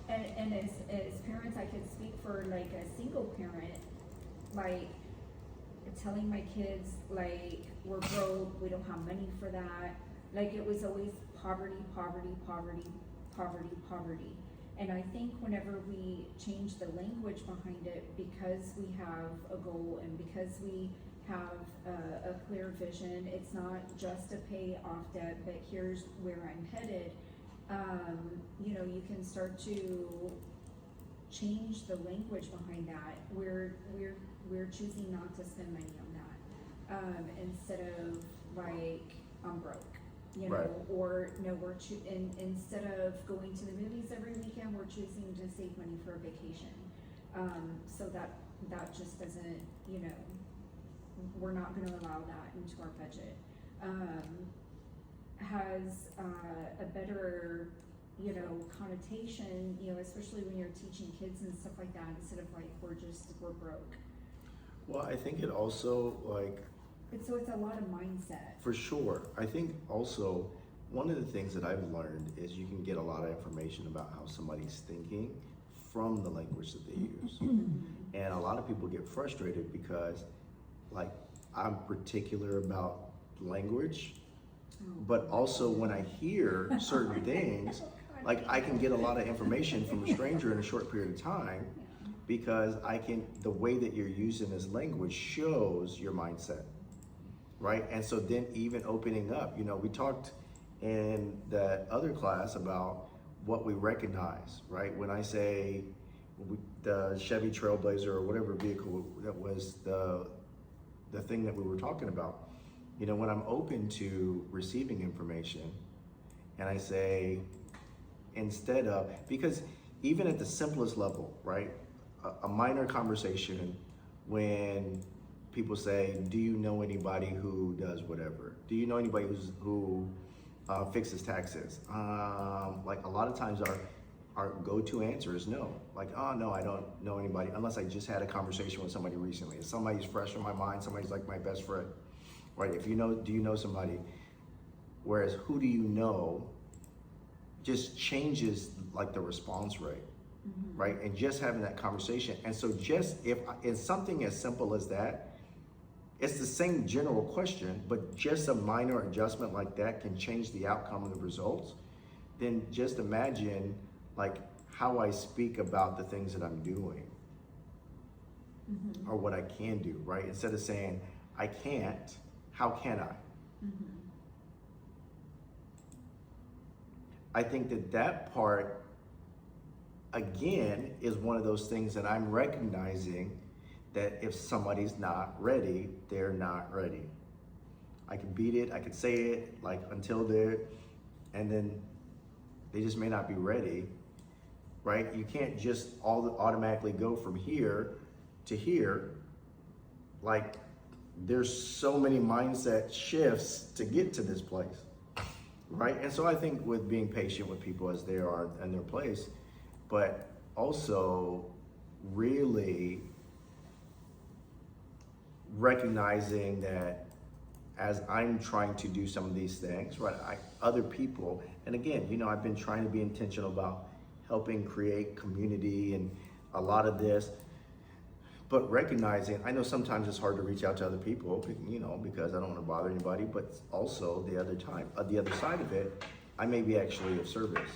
Speaker 3: And as parents, I could speak for a single parent, telling my kids we're broke, we don't have money for that. It was always poverty, poverty, poverty, poverty, poverty. And I think whenever we change the language behind it, because we have a goal and because we have a clear vision, it's not just to pay off debt, but here's where I'm headed. You can start to change the language behind that. We're choosing not to spend money on that instead of I'm broke.
Speaker 2: Right.
Speaker 3: Or no, instead of going to the movies every weekend, we're choosing to save money for a vacation. So that just doesn't, we're not going to allow that into our budget. Has a better, connotation, especially when you're teaching kids and stuff like that, instead of we're broke.
Speaker 2: Well, I think it also
Speaker 3: So it's a lot of mindset.
Speaker 2: for sure. I think also one of the things that I've learned is you can get a lot of information about how somebody's thinking from the language that they use. And a lot of people get frustrated because I'm particular about language, but also when I hear certain things, like I can get a lot of information from a stranger in a short period of time because the way that you're using this language shows your mindset, right? And so then even opening up, we talked in that other class about what we recognize, right? When I say the Chevy Trailblazer or whatever vehicle that was the thing that we were talking about, when I'm open to receiving information and I say, instead of, because even at the simplest level, right? A minor conversation when people say, do you know anybody who does whatever? Do you know anybody who fixes taxes? Like a lot of times our go-to answer is no. Like, oh no, I don't know anybody unless I just had a conversation with somebody recently. If somebody's fresh in my mind, somebody's like my best friend, right? If do you know somebody? Whereas who do you know just changes like the response rate, right? And just having that conversation. And so just if it's something as simple as that, it's the same general question, but just a minor adjustment like that can change the outcome of the results. Then just imagine like how I speak about the things that I'm doing or what I can do, right? Instead of saying, I can't, how can I? I think that part, again, is one of those things that I'm recognizing that if somebody's not ready, they're not ready. I can beat it, I can say it like until they're, and then they just may not be ready, right? You can't just automatically go from here to here. Like there's so many mindset shifts to get to this place, right? And so I think with being patient with people as they are in their place, but also really recognizing that as I'm trying to do some of these things, right, other people, and again, I've been trying to be intentional about helping create community and a lot of this, but recognizing, I know sometimes it's hard to reach out to other people, because I don't want to bother anybody, but also the other side of it, I may be actually of service,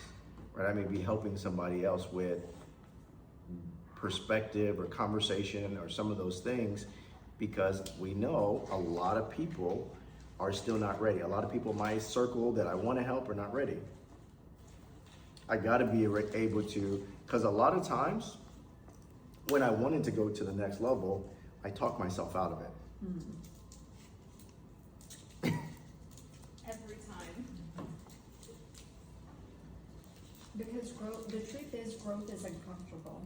Speaker 2: right? I may be helping somebody else with perspective or conversation or some of those things, because we know a lot of people are still not ready. A lot of people in my circle that I want to help are not ready. I got to be able to, because a lot of times when I wanted to go to the next level, I talk myself out of it.
Speaker 6: Every time.
Speaker 3: Because the truth is growth is uncomfortable.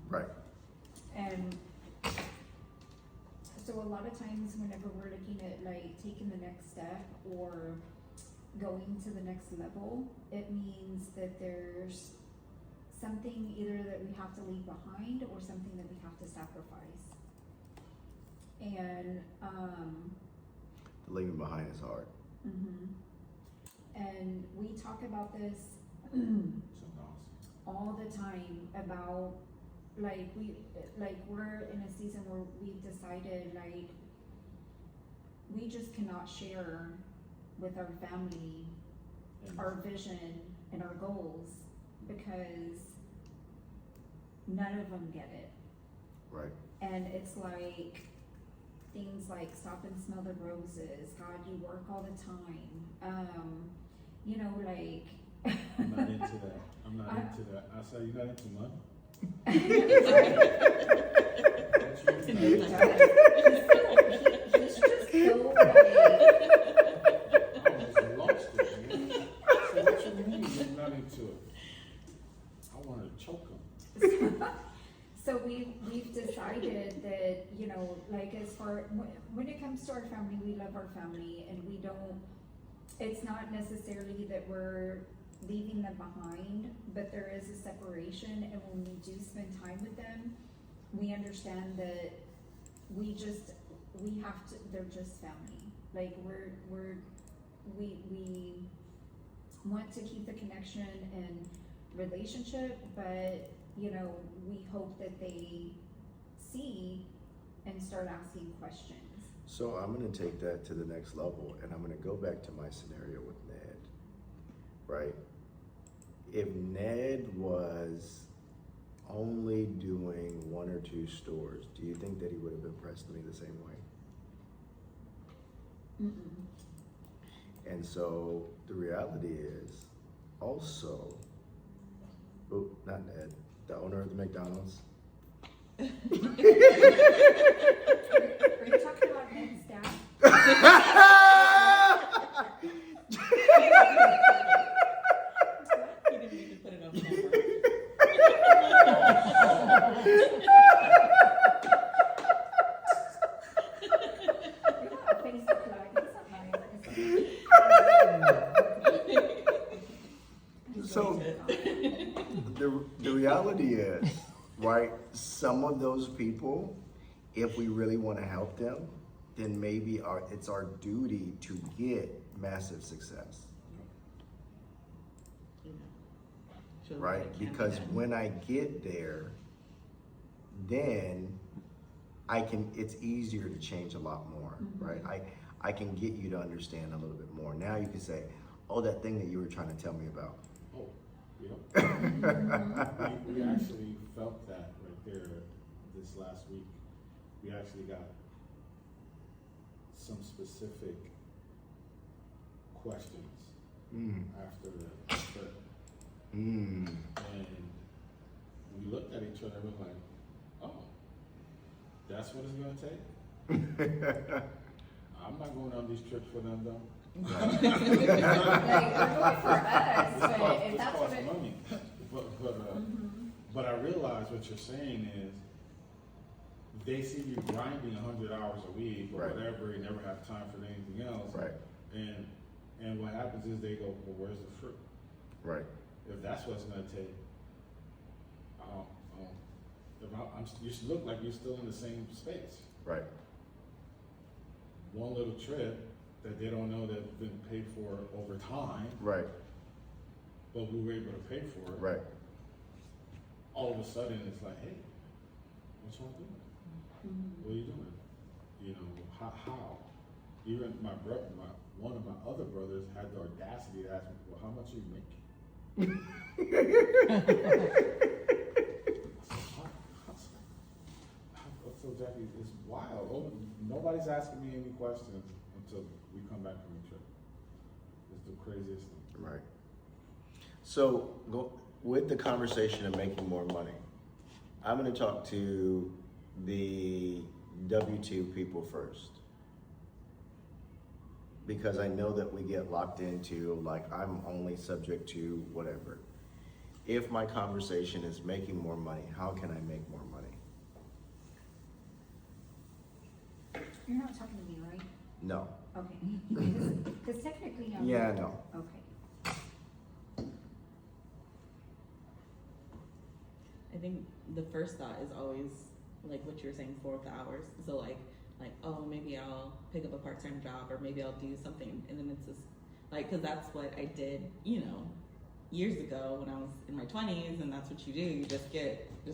Speaker 2: Right.
Speaker 3: And so a lot of times whenever we're looking at like taking the next step or going to the next level, it means that there's something either that we have to leave behind or something that we have to sacrifice. And
Speaker 2: The leaving behind is hard.
Speaker 3: and we talk about this all the time about we're in a season where we've decided like we just cannot share with our family our vision and our goals because none of them get it.
Speaker 2: Right.
Speaker 3: And it's like things like stop and smell the roses, God, you work all the time. Like
Speaker 1: I'm not into that. I'm not into that. I say you're not into money.
Speaker 3: He's just so like
Speaker 1: I almost lost it, man. So what you mean you're not into it? I wanted to choke him.
Speaker 3: So we've decided that, as far, when it comes to our family, we love our family and we don't, it's not necessarily that we're leaving them behind, but there is a separation, and when we do spend time with them, we understand that we have to, they're just family. Like we want to keep the connection and relationship, but we hope that they see and start asking questions.
Speaker 2: So I'm gonna take that to the next level, and I'm gonna go back to my scenario with Ned, right? If Ned was only doing 1 or 2 stores, do you think that he would have impressed me the same way? And so the reality is also, oh, not Ned, the owner of the McDonald's.
Speaker 3: Are you talking about Ned's dad?
Speaker 5: He didn't even put it on camera.
Speaker 3: You're not a Facebook Live, it's not
Speaker 2: So the reality is, right, some of those people, if we really want to help them, then maybe it's our duty to get massive success,
Speaker 5: Shows
Speaker 2: right?
Speaker 5: that it can be
Speaker 2: Because
Speaker 5: done.
Speaker 2: when I get there, then it's easier to change a lot more, right? I can get you to understand a little bit more. Now you can say, oh, that thing that you were trying to tell me about.
Speaker 1: Oh, yeah. We actually felt that right there this last week. We actually got some specific questions after the trip.
Speaker 2: Mm.
Speaker 1: And we looked at each other and we're like, oh, that's what it's gonna take? I'm not going on these trips for them though.
Speaker 3: like, we're going for us,
Speaker 1: This
Speaker 3: but
Speaker 1: costs-
Speaker 3: if
Speaker 1: this
Speaker 3: that's what
Speaker 1: costs
Speaker 3: it.
Speaker 1: money. But I realize what you're saying is, they see you grinding 100 hours a week or
Speaker 2: Right.
Speaker 1: whatever, and never have time for anything else.
Speaker 2: Right,
Speaker 1: And what happens is they go, well, where's the fruit?
Speaker 2: right,
Speaker 1: If that's what it's gonna take, you look like you're still in the same space.
Speaker 2: right,
Speaker 1: One little trip that they don't know that's been paid for over time,
Speaker 2: right,
Speaker 1: but we were able to pay for it.
Speaker 2: right.
Speaker 1: All of a sudden, it's like, hey, what y'all doing? What are you doing? You know, how? Even one of my other brothers had the audacity to ask me, well, how much are you making? So Jackie, it's wild. Oh, nobody's asking me any questions until we come back from the trip. It's the craziest thing.
Speaker 2: Right. So with the conversation of making more money, I'm going to talk to the W-2 people first. Because I know that we get locked into, like, I'm only subject to whatever. If my conversation is making more money, how can I make more money?
Speaker 3: You're not talking to me, right?
Speaker 2: No.
Speaker 3: Okay. Because technically I'm.
Speaker 2: Yeah, no.
Speaker 3: Okay.
Speaker 5: I think the first thought is always like what you were saying, 4 hours. So like, oh, maybe I'll pick up a part-time job, or maybe I'll do something, and then it's just like, because that's what I did, years ago when I was in my 20s, and that's what you do. You just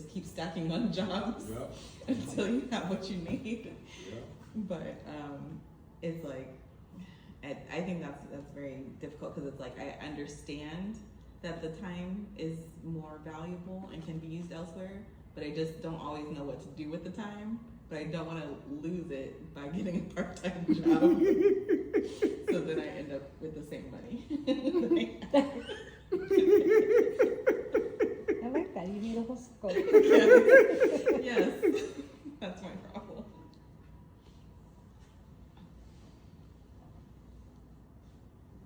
Speaker 5: keep stacking on jobs
Speaker 1: Yep.
Speaker 5: until you have what you need.
Speaker 1: Yeah.
Speaker 5: But it's like, I think that's very difficult, because it's like, I understand that the time is more valuable and can be used elsewhere, but I just don't always know what to do with the time. But I don't want to lose it by getting a part-time job, so that I end up with the same money.
Speaker 4: I like that. You need a whole circle.
Speaker 5: Yes, that's my problem.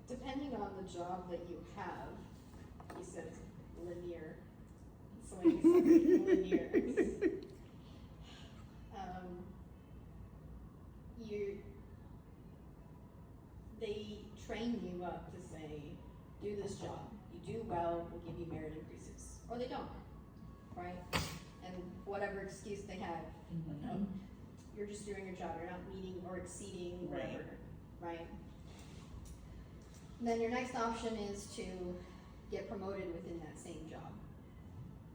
Speaker 6: Depending on the job that you have, you said it's linear, so I guess linear. They train you up to say, do this job. You do well, we'll give you merit increases, or they don't, right? And whatever excuse they have, you're just doing your job. You're not meeting or exceeding whatever, right? Then your next option is to get promoted within that same job,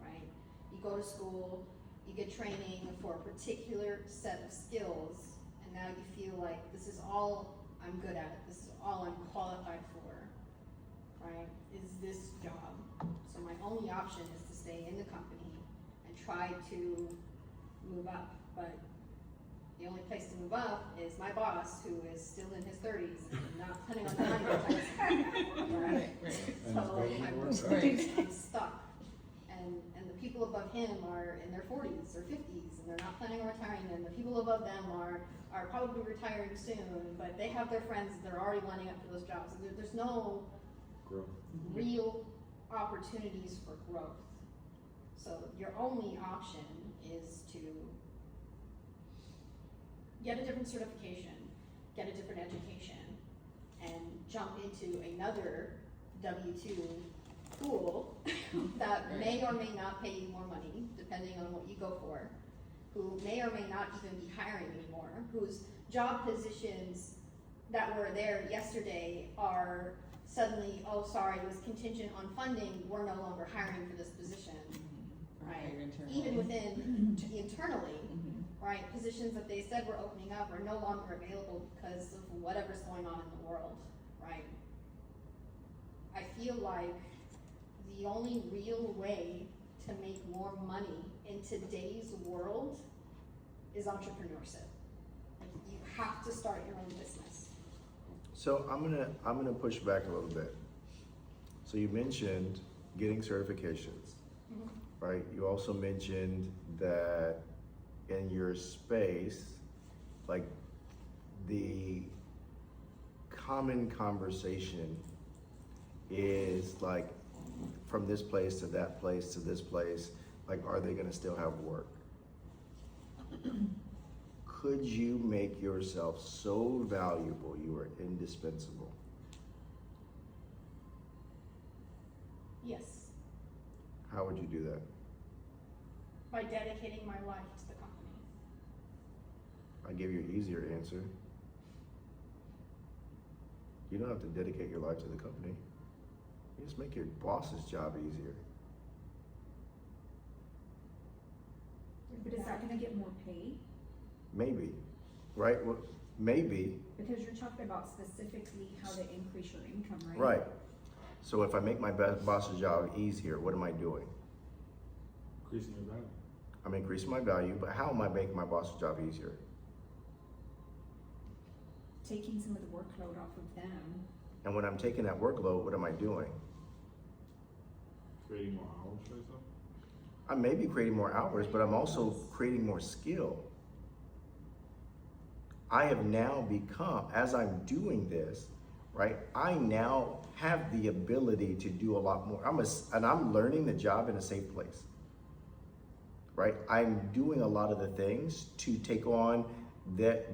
Speaker 6: right? You go to school, you get training for a particular set of skills, and now you feel like this is all I'm good at, this is all I'm qualified for, right, is this job. So my only option is to stay in the company and try to move up, but the only place to move up is my boss, who is still in his 30s and not planning on dying anytime, right?
Speaker 1: And
Speaker 6: So
Speaker 1: it's
Speaker 6: I'm stuck. And the people above him are in their 40s or 50s, and they're not planning on retiring, and the people above them are probably retiring soon, but they have their friends that they're already lining up for those jobs. And there's no
Speaker 1: growth.
Speaker 6: real opportunities for growth. So your only option is to get a different certification, get a different education, and jump into another W-2 pool that may or may not pay you more money, depending on what you go for, who may or may not even be hiring anymore, whose job positions that were there yesterday are suddenly, oh, sorry, it was contingent on funding, we're no longer hiring for this position, right? Even within internally, right, positions that they said were opening up are no longer available because of whatever's going on in the world, right? I feel like the only real way to make more money in today's world is entrepreneurship. Like, you have to start your own business.
Speaker 2: So I'm gonna push back a little bit. So you mentioned getting certifications, right? You also mentioned that in your space, like the common conversation is like from this place to that place to this place, like, are they gonna still have work? Could you make yourself so valuable you are indispensable?
Speaker 6: Yes,
Speaker 2: How would you do that?
Speaker 6: by dedicating my life to the company.
Speaker 2: I give you an easier answer. You don't have to dedicate your life to the company. You just make your boss's job easier.
Speaker 3: But is that gonna get more pay?
Speaker 2: Maybe, right? Well, maybe,
Speaker 3: Because you're talking about specifically how to increase your income, right?
Speaker 2: right. So if I make my boss's job easier, what am I doing?
Speaker 1: Increasing your value.
Speaker 2: I'm increasing my value, but how am I making my boss's job easier?
Speaker 3: Taking some of the workload off of them.
Speaker 2: And when I'm taking that workload, what am I doing?
Speaker 1: Creating more hours for yourself.
Speaker 2: I may be creating more hours, but I'm also creating more skill. I have now become, as I'm doing this, right, I now have the ability to do a lot more. And I'm learning the job in a safe place, right? I'm doing a lot of the things to take on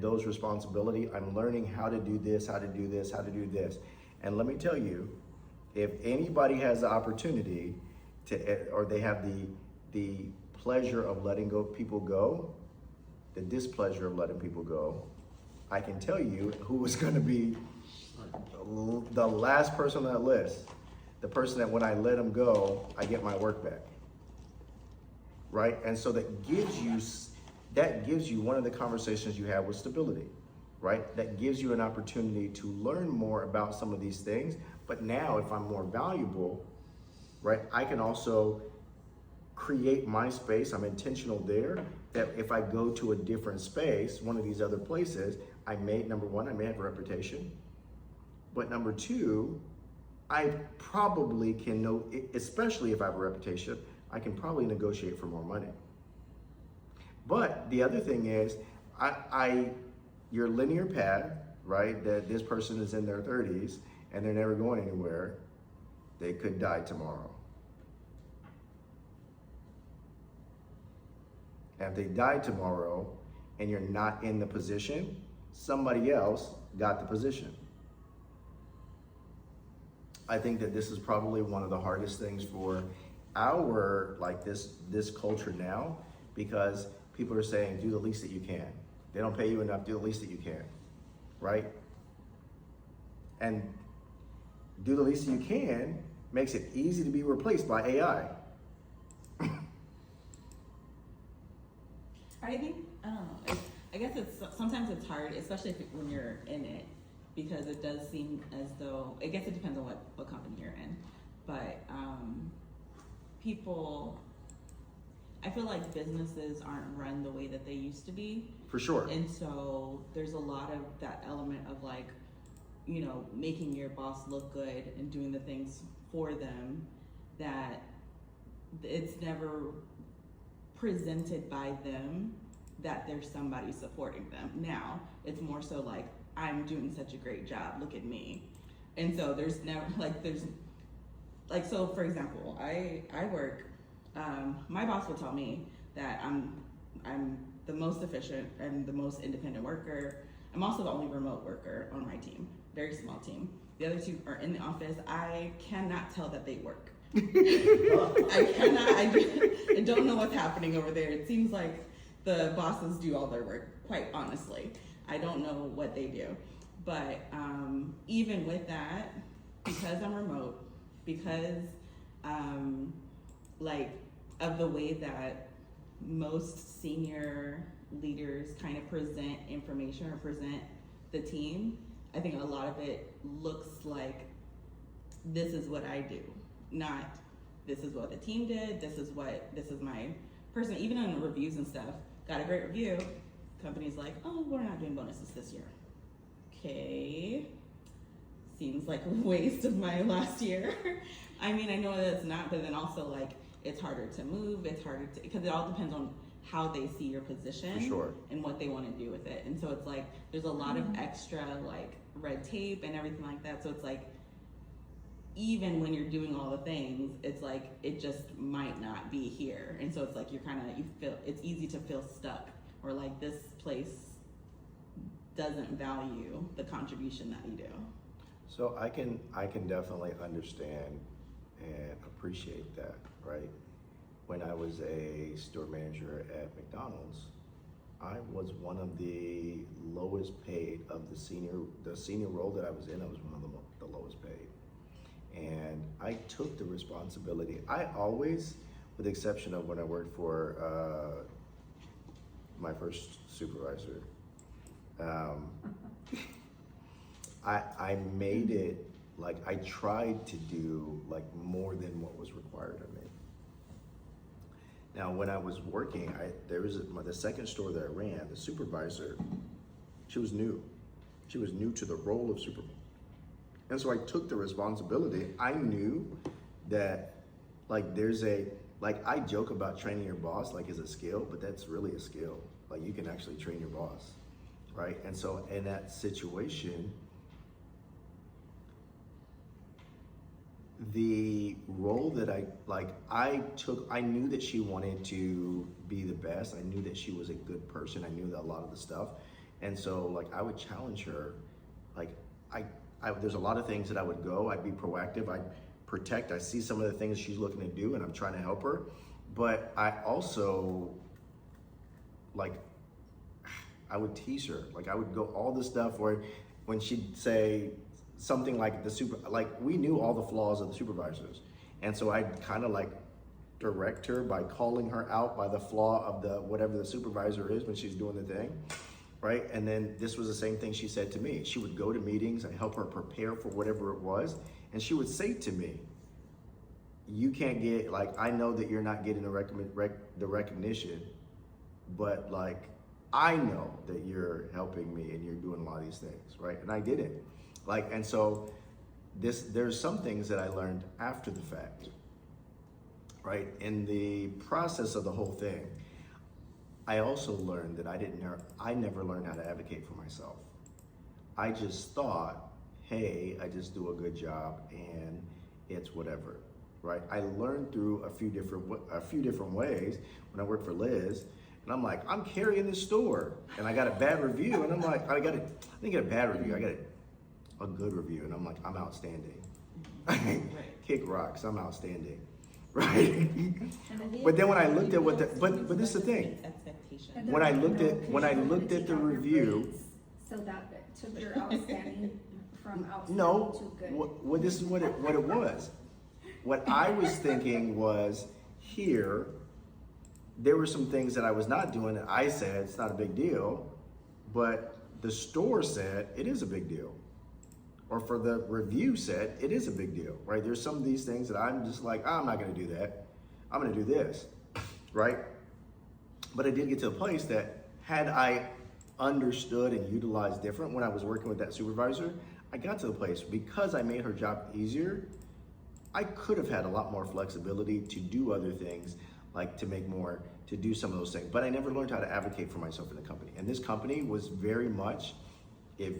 Speaker 2: those responsibility. I'm learning how to do this, how to do this, how to do this. And let me tell you, if anybody has the opportunity to, or they have the pleasure of letting people go, the displeasure of letting people go, I can tell you who is going to be the last person on that list. The person that when I let them go, I get my work back. Right? And so that gives you one of the conversations you have with stability, right? That gives you an opportunity to learn more about some of these things. But now if I'm more valuable, right, I can also create my space. I'm intentional there, that if I go to a different space, one of these other places, number one, I may have a reputation. But number two, I probably can know, especially if I have a reputation, I can probably negotiate for more money. But the other thing is, your linear path, right, that this person is in their 30s and they're never going anywhere, they could die tomorrow. And if they die tomorrow and you're not in the position, somebody else got the position. I think that this is probably one of the hardest things for our, like this culture now, because people are saying, do the least that you can. They don't pay you enough, do the least that you can, right? And do the least that you can makes it easy to be replaced by AI.
Speaker 5: I think, I don't know, I guess sometimes it's hard, especially when you're in it, because it does seem as though, I guess it depends on what company you're in, but people, I feel like businesses aren't run the way that they used to be.
Speaker 2: For sure.
Speaker 5: And so there's a lot of that element of like, you know, making your boss look good and doing the things for them that it's never presented by them that there's somebody supporting them. Now it's more so like, I'm doing such a great job, look at me. And so there's never so for example, I work, my boss will tell me that I'm the most efficient and the most independent worker. I'm also the only remote worker on my team, very small team. The other two are in the office. I cannot tell that they work. I don't know what's happening over there. It seems like the bosses do all their work, quite honestly. I don't know what they do. But even with that, because I'm remote, because of the way that most senior leaders kind of present information or present the team, I think a lot of it looks like this is what I do, not this is what the team did, this is my person. Even on reviews and stuff, got a great review, company's like, oh, we're not doing bonuses this year. Okay, seems like a waste of my last year. I mean, I know that it's not, but then also like, it's harder to move, it's harder to, because it all depends on how they see your position.
Speaker 2: For sure.
Speaker 5: And what they want to do with it. And so it's like, there's a lot of extra like red tape and everything like that. So it's like, even when you're doing all the things, it's like, it just might not be here. And so it's like, you feel, it's easy to feel stuck, or like this place doesn't value the contribution that you do.
Speaker 2: So I can definitely understand and appreciate that, right? When I was a store manager at McDonald's, I was one of the lowest paid of the senior role that I was in. I was one of the lowest paid. And I took the responsibility. I always, with the exception of when I worked for my first supervisor, I made it, like, I tried to do like more than what was required of me. Now, when I was working, there was the second store that I ran, the supervisor, she was new. She was new to the role of supervisor. And so I took the responsibility. I knew that, like, I joke about training your boss like it's a skill, but that's really a skill. Like, you can actually train your boss, right? And so in that situation, the role that I took, I knew that she wanted to be the best. I knew that she was a good person. I knew that a lot of the stuff. And so, like, I would challenge her. Like, there's a lot of things that I would go, I'd be proactive, I'd protect, I see some of the things she's looking to do and I'm trying to help her. But I also, like, I would tease her. Like, I would go all the stuff where when she'd say something like we knew all the flaws of the supervisors. And so I'd kind of like direct her by calling her out by the flaw of whatever the supervisor is when she's doing the thing. Right? And then this was the same thing she said to me. She would go to meetings, I help her prepare for whatever it was, and she would say to me, you can't get, like, I know that you're not getting the recognition, but like, I know that you're helping me and you're doing a lot of these things, right? And I didn't. Like, and so there's some things that I learned after the fact, right? In the process of the whole thing, I also learned that I never learned how to advocate for myself. I just thought, hey, I just do a good job and it's whatever, right? I learned through a few different ways when I worked for Liz, and I'm like, I'm carrying this store, and I got a bad review, and I'm like, I didn't get a bad review, I got a good review, and I'm like, I'm outstanding. Kick rocks, I'm outstanding. Right. But then when I looked at but this is the thing. When I looked at the review,
Speaker 3: so that took your outstanding from outstanding
Speaker 2: no,
Speaker 3: to good.
Speaker 2: this is what it was. What I was thinking was, here, there were some things that I was not doing that I said it's not a big deal, but the store said it is a big deal. Or for the review said it is a big deal, right? There's some of these things that I'm just like, I'm not gonna do that. I'm gonna do this, right? But I did get to a place that had I understood and utilized different when I was working with that supervisor, I got to the place because I made her job easier, I could have had a lot more flexibility to do other things, like to make more, to do some of those things. But I never learned how to advocate for myself in the company. And this company was very much, if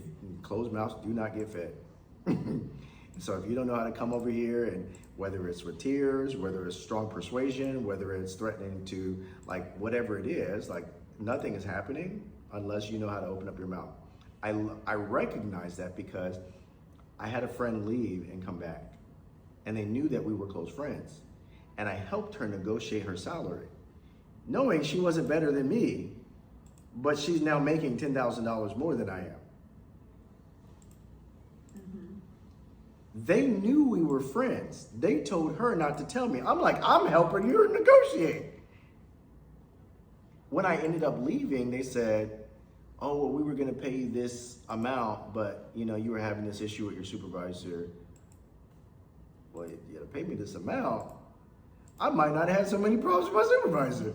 Speaker 2: closed mouths do not get fed. So if you don't know how to come over here, and whether it's with tears, whether it's strong persuasion, whether it's threatening to, like, whatever it is, like, nothing is happening unless you know how to open up your mouth. I recognize that because I had a friend leave and come back, and they knew that we were close friends, and I helped her negotiate her salary, knowing she wasn't better than me, but she's now making $10,000 more than I am. They knew we were friends. They told her not to tell me. I'm like, I'm helping you negotiate. When I ended up leaving, they said, oh, well, we were gonna pay you this amount, but you know, you were having this issue with your supervisor. Well, you gotta pay me this amount. I might not have so many problems with my supervisor.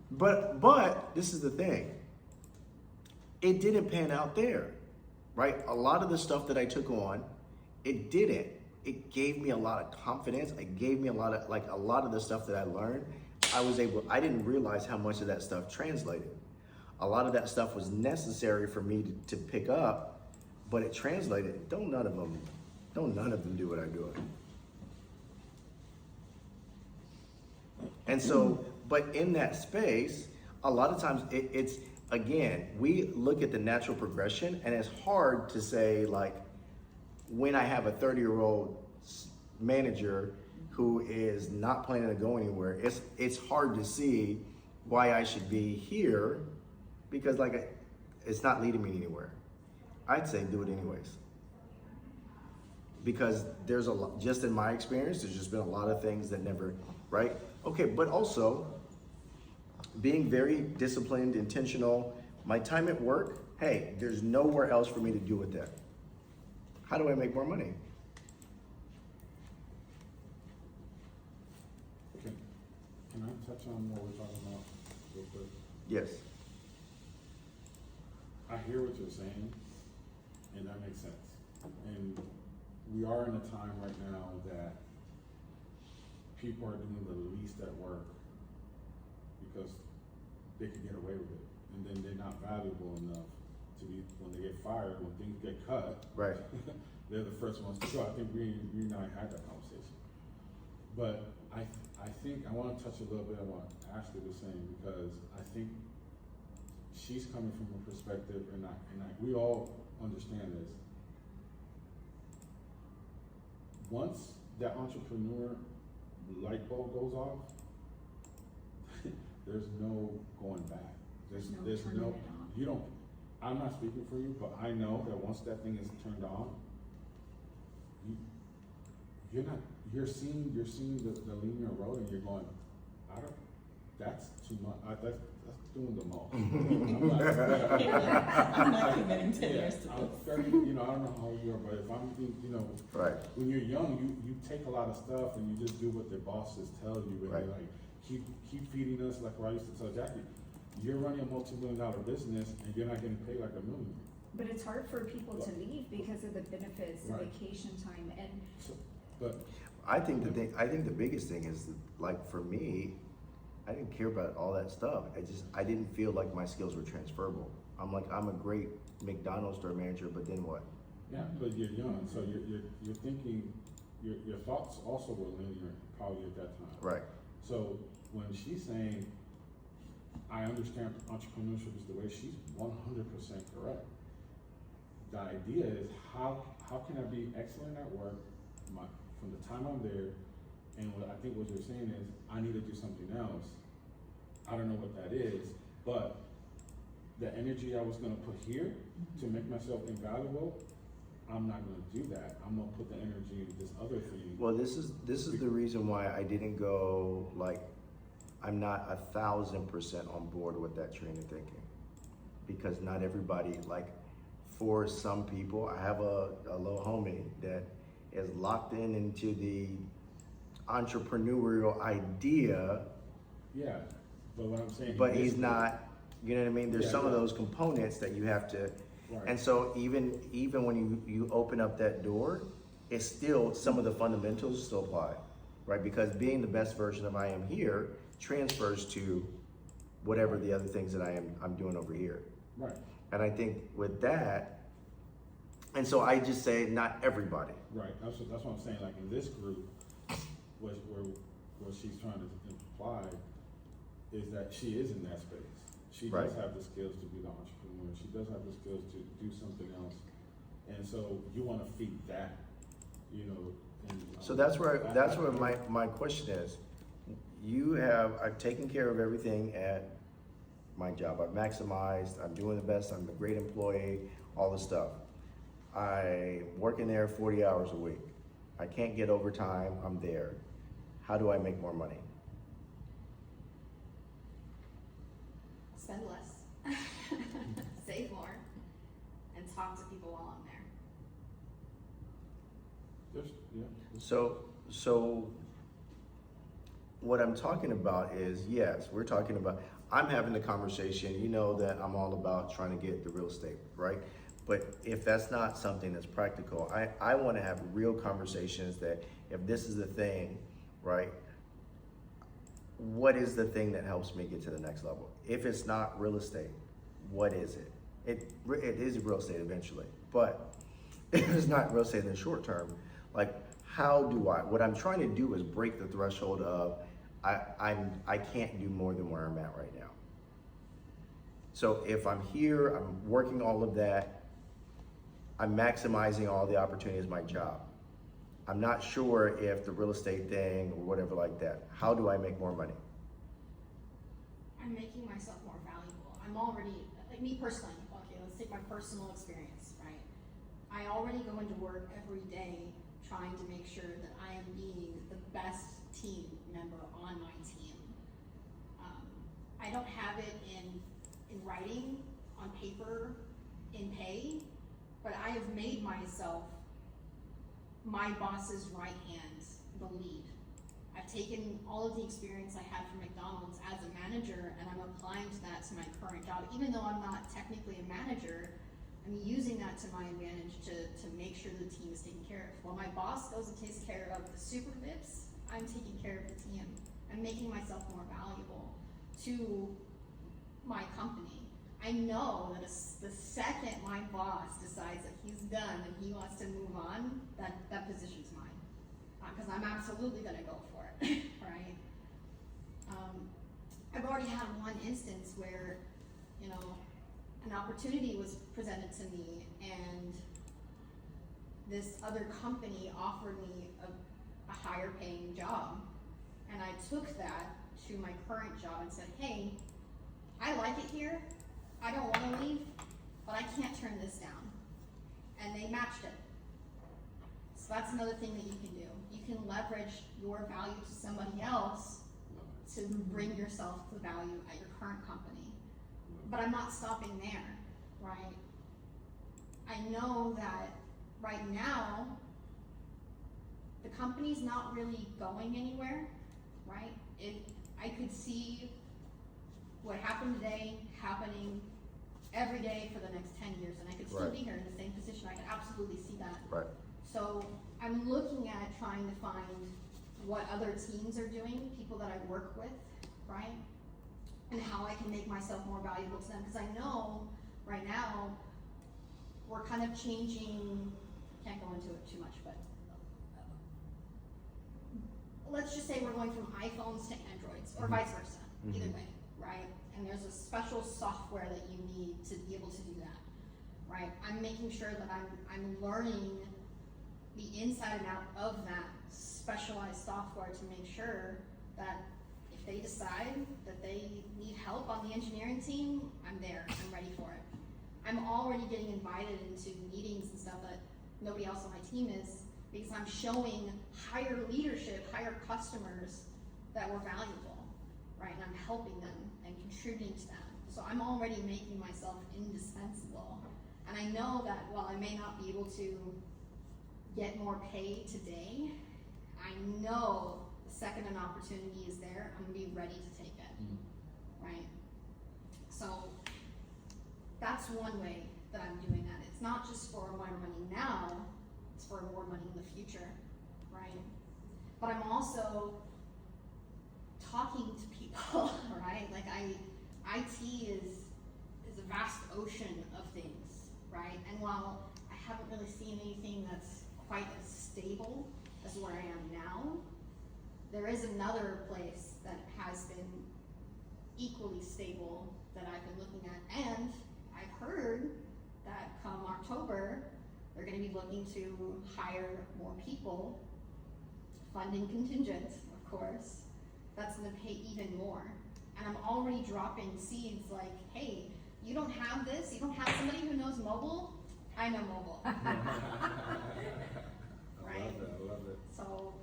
Speaker 2: But this is the thing. It didn't pan out there, right? A lot of the stuff that I took on, it didn't. It gave me a lot of confidence. It gave me a lot of the stuff that I learned. I didn't realize how much of that stuff translated. A lot of that stuff was necessary for me to pick up, but it translated. Don't none of them do what I'm doing. And so, but in that space, a lot of times it's, again, we look at the natural progression, and it's hard to say, like, when I have a 30-year-old manager who is not planning to go anywhere, it's hard to see why I should be here, because like it's not leading me anywhere. I'd say do it anyways. Because there's a lot, just in my experience, there's just been a lot of things that never, right? Okay, but also being very disciplined, intentional. My time at work, hey, there's nowhere else for me to do with that. How do I make more money?
Speaker 1: Can I touch on what we're talking about real quick?
Speaker 2: Yes.
Speaker 1: I hear what you're saying, and that makes sense. And we are in a time right now that people are doing the least at work because they can get away with it, and then they're not valuable enough to be, when they get fired, when things get cut,
Speaker 2: Right.
Speaker 1: they're the first ones to go. I think we and I had that conversation. But I think I want to touch a little bit on what Ashley was saying, because I think she's coming from a perspective, and we all understand this. Once that entrepreneur light bulb goes off, there's no going back. There's
Speaker 3: turning
Speaker 1: no,
Speaker 3: it on.
Speaker 1: you don't, I'm not speaking for you, but I know that once that thing is turned on, you're seeing the linear road, and you're going, that's too much, that's doing the most.
Speaker 5: I'm not committing 10 years to
Speaker 1: I'm
Speaker 5: this.
Speaker 1: 30, I don't know how old you are, but if I'm,
Speaker 2: Right.
Speaker 1: when you're young, you take a lot of stuff and you just do what the bosses tell you, and
Speaker 2: Right.
Speaker 1: you're like, keep feeding us, like what I used to tell Jackie. You're running a multi-million-dollar business and you're not getting paid like $1 million.
Speaker 3: But it's hard for people to leave because of the benefits, the
Speaker 1: Right.
Speaker 3: vacation time, and
Speaker 1: So, but
Speaker 2: I think the biggest thing is, like, for me, I didn't care about all that stuff. I didn't feel like my skills were transferable. I'm a great McDonald's store manager, but then what?
Speaker 1: yeah, but you're young, so you're thinking, your thoughts also were linear probably at that time.
Speaker 2: Right.
Speaker 1: So when she's saying, I understand entrepreneurship is the way, she's 100% correct. The idea is how can I be excellent at work from the time I'm there, and what I think what you're saying is I need to do something else. I don't know what that is, but the energy I was gonna put here to make myself invaluable, I'm not gonna do that. I'm gonna put the energy into this other thing.
Speaker 2: Well, this is the reason why I didn't go, like, I'm not 1,000% on board with that train of thinking. Because not everybody, like for some people, I have a little homie that is locked into the entrepreneurial idea,
Speaker 1: Yeah, but what I'm saying.
Speaker 2: but
Speaker 1: in
Speaker 2: he's
Speaker 1: this
Speaker 2: not, you know what I mean? There's
Speaker 1: Yeah,
Speaker 2: some of
Speaker 1: yeah.
Speaker 2: those components that you have to,
Speaker 1: Right.
Speaker 2: and so even when you open up that door, it's still, some of the fundamentals still apply, right? Because being the best version of I am here transfers to whatever the other things that I'm doing over here.
Speaker 1: Right,
Speaker 2: And I think with that, and so I just say not everybody.
Speaker 1: right, that's what I'm saying, like in this group, what she's trying to imply is that she is in that space. She does
Speaker 2: Right.
Speaker 1: have the skills to be the entrepreneur, she does have the skills to do something else, and so you wanna feed that, you know, and.
Speaker 2: So that's where my question is. I've taken care of everything at my job. I've maximized, I'm doing the best, I'm a great employee, all the stuff. I work in there 40 hours a week. I can't get overtime, I'm there. How do I make more money?
Speaker 6: Spend less, save more, and talk to people while I'm there.
Speaker 1: Just, yeah.
Speaker 2: So what I'm talking about is, yes, we're talking about, I'm having the conversation, you know that I'm all about trying to get the real estate, right? But if that's not something that's practical, I want to have real conversations that if this is the thing, right? What is the thing that helps me get to the next level? If it's not real estate, what is it? It is real estate eventually, but if it's not real estate in the short term, like what I'm trying to do is break the threshold of I can't do more than where I'm at right now. So if I'm here, I'm working all of that, I'm maximizing all the opportunities of my job. I'm not sure if the real estate thing or whatever like that, how do I make more money?
Speaker 6: I'm making myself more valuable. I'm already, like me personally, okay, let's take my personal experience, right? I already go into work every day trying to make sure that I am being the best team member on my team. I don't have it in writing, on paper, in pay, but I have made myself my boss's right hand, the lead. I've taken all of the experience I had from McDonald's as a manager and I'm applying that to my current job. Even though I'm not technically a manager, I'm using that to my advantage to make sure the team is taken care of. While my boss goes and takes care of the super VIPs, I'm taking care of the team. I'm making myself more valuable to my company. I know that the second my boss decides that he's done and he wants to move on, that position's mine. Because I'm absolutely gonna go for it, right? I've already had one instance where, you know, an opportunity was presented to me and this other company offered me a higher paying job. And I took that to my current job and said, hey, I like it here, I don't wanna leave, but I can't turn this down. And they matched it. So that's another thing that you can do. You can leverage your value to somebody else to bring yourself to value at your current company. But I'm not stopping there, right? I know that right now, the company's not really going anywhere, right? I could see what happened today happening every day for the next 10 years, and I could still
Speaker 2: Right.
Speaker 6: be here in the same position. I could absolutely see that.
Speaker 2: Right.
Speaker 6: So I'm looking at trying to find what other teams are doing, people that I work with, right? And how I can make myself more valuable to them. Because I know right now we're kind of changing, can't go into it too much, but let's just say we're going from iPhones to Androids or vice versa, either way, right? And there's a special software that you need to be able to do that, right? I'm making sure that I'm learning the inside and out of that specialized software to make sure that if they decide that they need help on the engineering team, I'm there, I'm ready for it. I'm already getting invited into meetings and stuff that nobody else on my team is, because I'm showing higher leadership, higher customers that we're valuable, right? And I'm helping them and contributing to them. So I'm already making myself indispensable. And I know that while I may not be able to get more pay today, I know the second an opportunity is there, I'm gonna be ready to take it, right? So that's one way that I'm doing that. It's not just for my money now, it's for more money in the future, right? But I'm also talking to people, right? Like IT is a vast ocean of things, right? And while I haven't really seen anything that's quite as stable as where I am now, there is another place that has been equally stable that I've been looking at, and I've heard that come October, they're gonna be looking to hire more people, funding contingent, of course, that's gonna pay even more. And I'm already dropping seeds like, hey, you don't have this, you don't have somebody who knows mobile? I know mobile.
Speaker 1: I
Speaker 6: Right.
Speaker 1: love it.
Speaker 6: So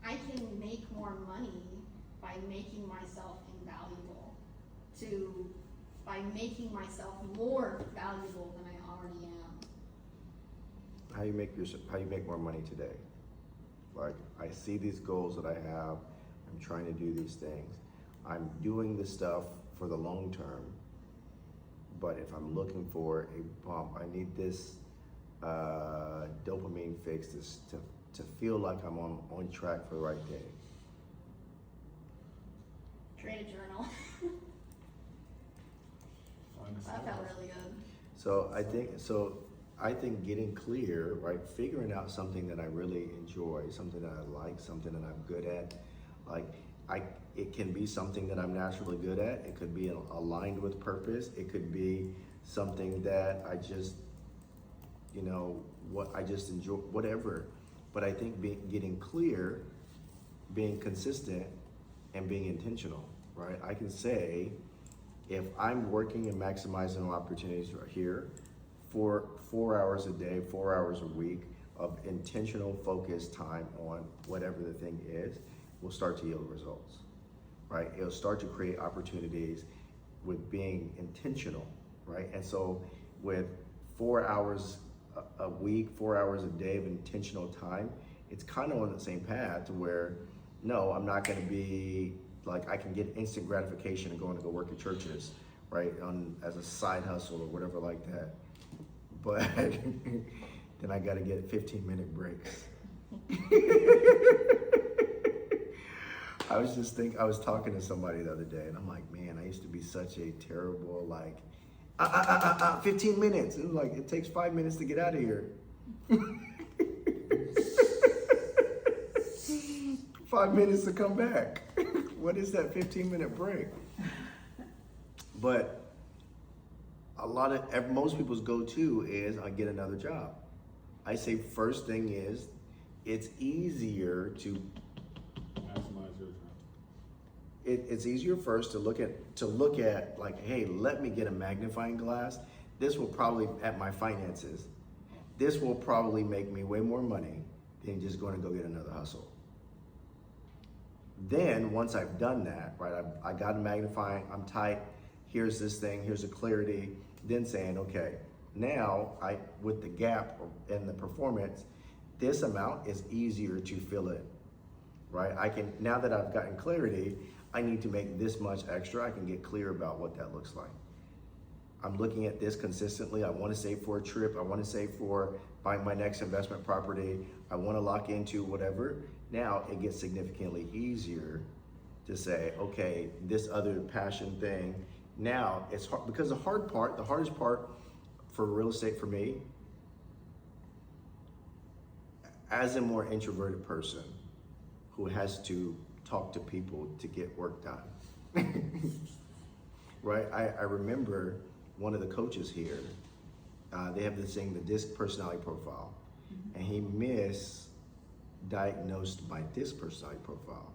Speaker 6: I can make more money by making myself invaluable, by making myself more valuable than I already am.
Speaker 2: How you make more money today? Like, I see these goals that I have, I'm trying to do these things. I'm doing this stuff for the long term, but if I'm looking for a bump, I need this dopamine fix to feel like I'm on track for the right day.
Speaker 6: Create a journal.
Speaker 1: Find a
Speaker 6: That
Speaker 1: side
Speaker 6: felt
Speaker 1: hustle.
Speaker 6: really good.
Speaker 2: I think getting clear, right, figuring out something that I really enjoy, something that I like, something that I'm good at, like it can be something that I'm naturally good at. It could be aligned with purpose. It could be something that I just, what I just enjoy, whatever. But I think getting clear, being consistent, and being intentional, right? I can say, if I'm working and maximizing opportunities right here for 4 hours a day, 4 hours a week of intentional focused time on whatever the thing is, will start to yield results, right? It'll start to create opportunities with being intentional, right? And so with 4 hours a week, 4 hours a day of intentional time, it's kind of on the same path to where, no, I'm not gonna be like, I can get instant gratification and going to go work at churches, right? As a side hustle or whatever like that. But then I gotta get 15-minute breaks. I was talking to somebody the other day and I'm like, man, I used to be such a terrible, 15 minutes. And like, it takes 5 minutes to get out of here. 5 minutes to come back. What is that 15-minute break? But most people's go-to is, I get another job. I say first thing is, it's easier to
Speaker 1: Maximize your time.
Speaker 2: it's easier first to look at like, hey, let me get a magnifying glass. This will probably, at my finances, this will probably make me way more money than just going to go get another hustle. Then once I've done that, right, I got a magnifying, I'm tight, here's this thing, here's a clarity, then saying, okay, now with the gap in the performance, this amount is easier to fill in, right? Now that I've gotten clarity, I need to make this much extra. I can get clear about what that looks like. I'm looking at this consistently. I want to save for a trip. I want to save for buying my next investment property. I want to lock into whatever. Now it gets significantly easier to say, okay, this other passion thing. Now it's hard, because the hardest part for real estate for me, as a more introverted person who has to talk to people to get work done, right? I remember one of the coaches here, they have this thing, the DISC personality profile, and he misdiagnosed my DISC personality profile.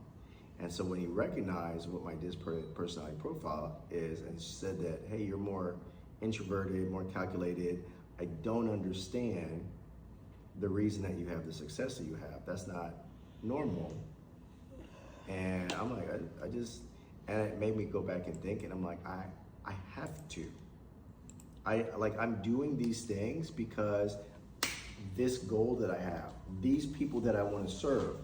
Speaker 2: And so when he recognized what my DISC personality profile is and said that, hey, you're more introverted, more calculated, I don't understand the reason that you have the success that you have. That's not normal. And I'm like, And it made me go back and think, and I'm like, I have to. I'm doing these things because this goal that I have, these people that I want to serve,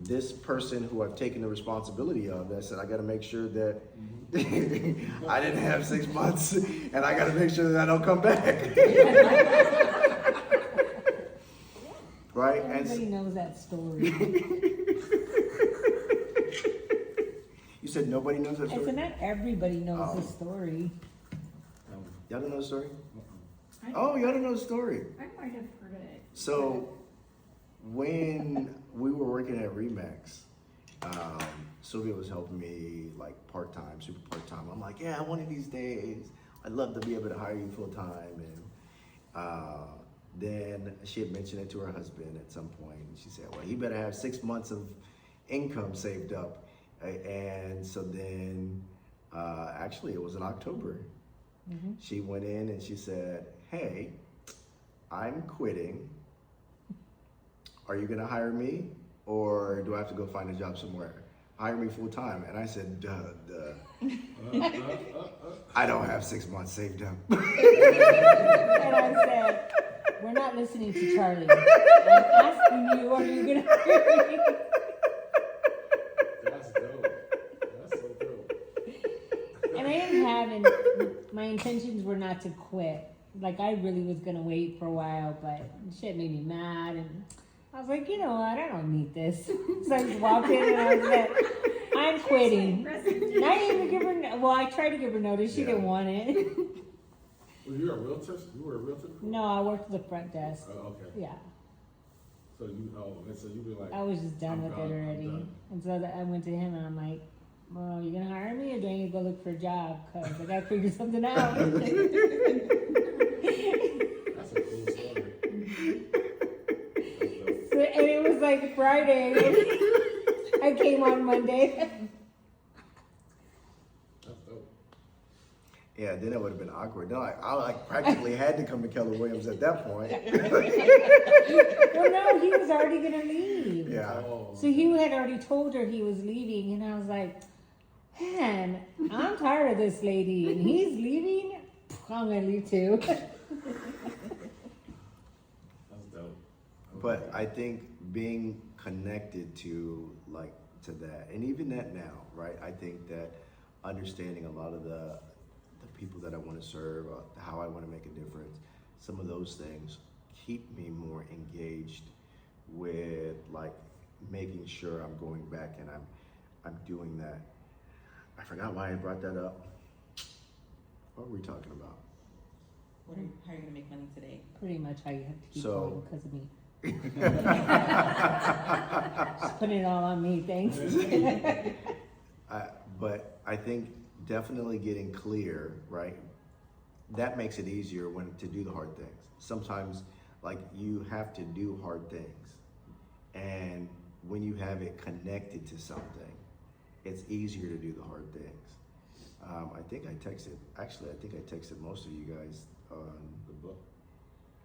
Speaker 2: this person who I've taken the responsibility of, that said I got to make sure that I didn't have 6 months, and I got to make sure that I don't come back. Right?
Speaker 4: Everybody knows that story.
Speaker 2: You said nobody knows that
Speaker 4: I said
Speaker 2: story?
Speaker 4: not everybody knows
Speaker 2: Oh.
Speaker 4: the story.
Speaker 2: Y'all don't know the story?
Speaker 3: I-
Speaker 2: Oh, y'all don't know the story.
Speaker 3: I might have heard it.
Speaker 2: So, when we were working at Remax, Sylvia was helping me like part-time, super part-time. I'm like, yeah, one of these days, I'd love to be able to hire you full-time. And then she had mentioned it to her husband at some point. And she said, well, he better have 6 months of income saved up. And so then, actually it was in October.
Speaker 4: Mhm.
Speaker 2: She went in and she said, hey, I'm quitting. Are you gonna hire me, or do I have to go find a job somewhere? Hire me full time. And I said, duh. I don't have 6 months saved up.
Speaker 4: And I said, we're not listening to Charlie. I'm asking you, are you gonna hire me?
Speaker 1: That's dope. That's so dope.
Speaker 4: And I didn't have, and my intentions were not to quit. Like I really was gonna wait for a while, but shit made me mad, and I was like, you know what, I don't need this. So I just walked in and I was like, I'm quitting. And I didn't even give her, well, I tried to give her notice, she didn't want it.
Speaker 1: Well, you're a realtor? You were a realtor?
Speaker 4: No, I worked the front desk.
Speaker 1: Oh, okay.
Speaker 4: Yeah,
Speaker 1: So you be like,
Speaker 4: I was just done with it
Speaker 1: I'm
Speaker 4: already.
Speaker 1: done.
Speaker 4: And so I went to him and I'm like, well, you gonna hire me or do I need to go look for a job? Cause I gotta figure something out.
Speaker 1: That's a cool story.
Speaker 4: So, and it was like Friday. I came on Monday.
Speaker 1: That's dope.
Speaker 2: Yeah, then it would have been awkward. No, I practically had to come to Keller Williams at that point.
Speaker 4: Well, no, he was already gonna leave.
Speaker 2: Yeah.
Speaker 1: Oh,
Speaker 4: So he had already told her he was leaving, and I was like, man, I'm tired of this lady, and he's leaving. I'm gonna leave too.
Speaker 1: that's dope.
Speaker 2: But I think being connected to that, and even that now, right? I think that understanding a lot of the people that I want to serve, how I want to make a difference, some of those things keep me more engaged with like making sure I'm going back and I'm doing that. I forgot why I brought that up. What were we talking about?
Speaker 5: How are you gonna make money today?
Speaker 4: Pretty much how you have to keep
Speaker 2: So-
Speaker 4: going because of me. Just putting it all on me, thanks.
Speaker 2: But I think definitely getting clear, right? That makes it easier to do the hard things. Sometimes, like, you have to do hard things, and when you have it connected to something, it's easier to do the hard things. I think I texted most of you guys on
Speaker 1: The book.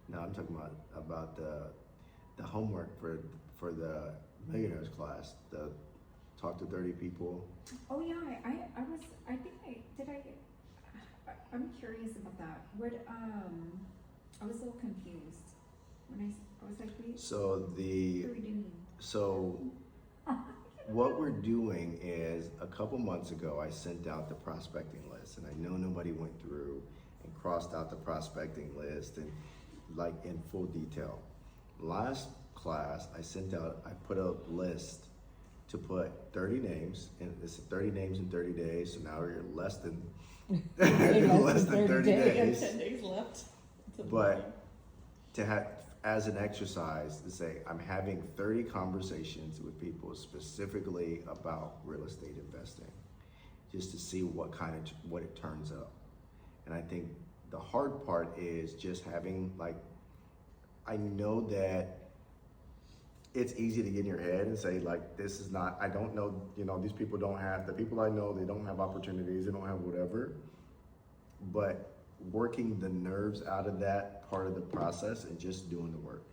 Speaker 2: No, I'm talking about the homework for the millionaires class. The talk to 30 people.
Speaker 3: Oh yeah, I'm curious about that. I was a little confused when I was like, what
Speaker 2: So
Speaker 3: are we doing?
Speaker 2: what we're doing is, a couple months ago I sent out the prospecting list, and I know nobody went through and crossed out the prospecting list and like in full detail. Last class I put a list to put 30 names, and it's 30 names in 30 days, so now you're less than less than 30 days.
Speaker 5: 10 days left.
Speaker 2: But to have, as an exercise, to say, I'm having 30 conversations with people specifically about real estate investing, just to see what it turns up. And I think the hard part is just having, like, I know that it's easy to get in your head and say, like, this is not, I don't know, these people don't have, the people I know, they don't have opportunities, they don't have whatever. But working the nerves out of that part of the process and just doing the work.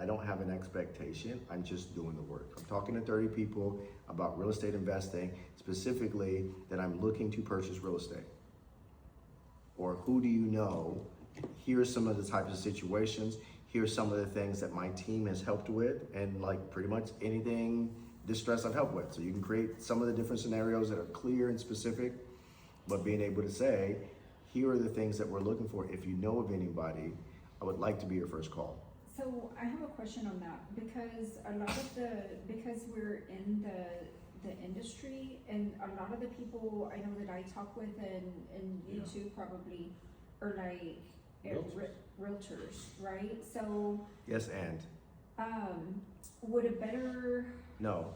Speaker 2: I don't have an expectation. I'm just doing the work. I'm talking to 30 people about real estate investing, specifically that I'm looking to purchase real estate. Or who do you know? Here's some of the types of situations. Here's some of the things that my team has helped with, and like pretty much anything distress I've helped with. So you can create some of the different scenarios that are clear and specific, but being able to say, here are the things that we're looking for. If you know of anybody, I would like to be your first call.
Speaker 3: So I have a question on that, because a lot of because we're in the industry, and a lot of the people I know that I talk with, and you
Speaker 1: Yeah.
Speaker 3: too probably, are like
Speaker 1: Realtors.
Speaker 3: realtors, right? So,
Speaker 2: Yes, and
Speaker 3: would a better,
Speaker 2: no,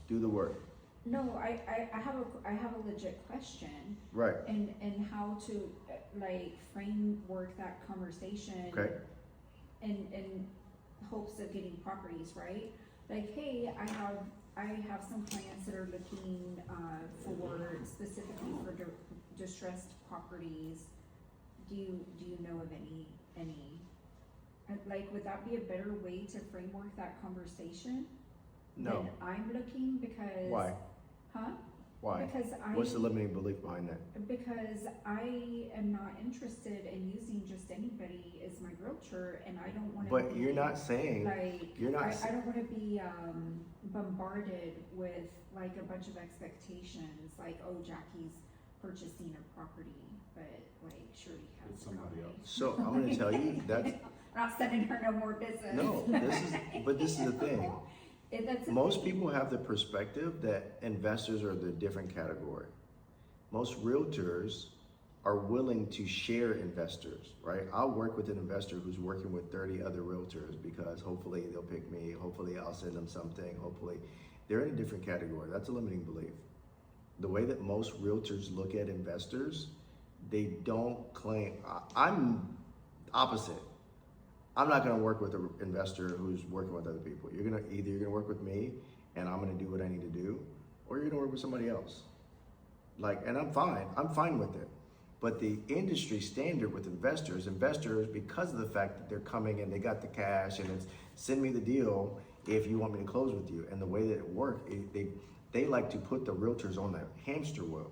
Speaker 2: do the work.
Speaker 3: no, I have a legit question,
Speaker 2: Right.
Speaker 3: and how to like framework that conversation.
Speaker 2: Okay.
Speaker 3: In hopes of getting properties, right? Like, hey, I have some clients that are looking for specifically for distressed properties. Do you know of any? Like, would that be a better way to framework that conversation?
Speaker 2: No.
Speaker 3: Than I'm looking, because.
Speaker 2: Why?
Speaker 3: Huh?
Speaker 2: Why?
Speaker 3: Because
Speaker 2: What's the limiting belief behind that?
Speaker 3: Because I am not interested in using just anybody as my realtor, and I don't wanna.
Speaker 2: But
Speaker 3: be,
Speaker 2: you're not saying,
Speaker 3: like,
Speaker 2: you're not
Speaker 3: I don't wanna be, bombarded with like a bunch of expectations, like, oh, Jackie's purchasing a property, but like, Shirley has
Speaker 1: With somebody
Speaker 3: property.
Speaker 1: else.
Speaker 2: so I'm gonna tell you, that's,
Speaker 3: I'm not sending her no more business.
Speaker 2: no, this is the thing.
Speaker 3: That's the
Speaker 2: Most
Speaker 3: thing.
Speaker 2: people have the perspective that investors are the different category. Most realtors are willing to share investors, right? I'll work with an investor who's working with 30 other realtors because hopefully they'll pick me, hopefully I'll send them something, hopefully. They're in a different category. That's a limiting belief. The way that most realtors look at investors, they don't claim, I'm opposite. I'm not gonna work with an investor who's working with other people. You're gonna work with me and I'm gonna do what I need to do, or you're gonna work with somebody else. Like, and I'm fine with it. But the industry standard with investors, because of the fact that they're coming and they got the cash and it's send me the deal if you want me to close with you. And the way that it works, they like to put the realtors on the hamster wheel.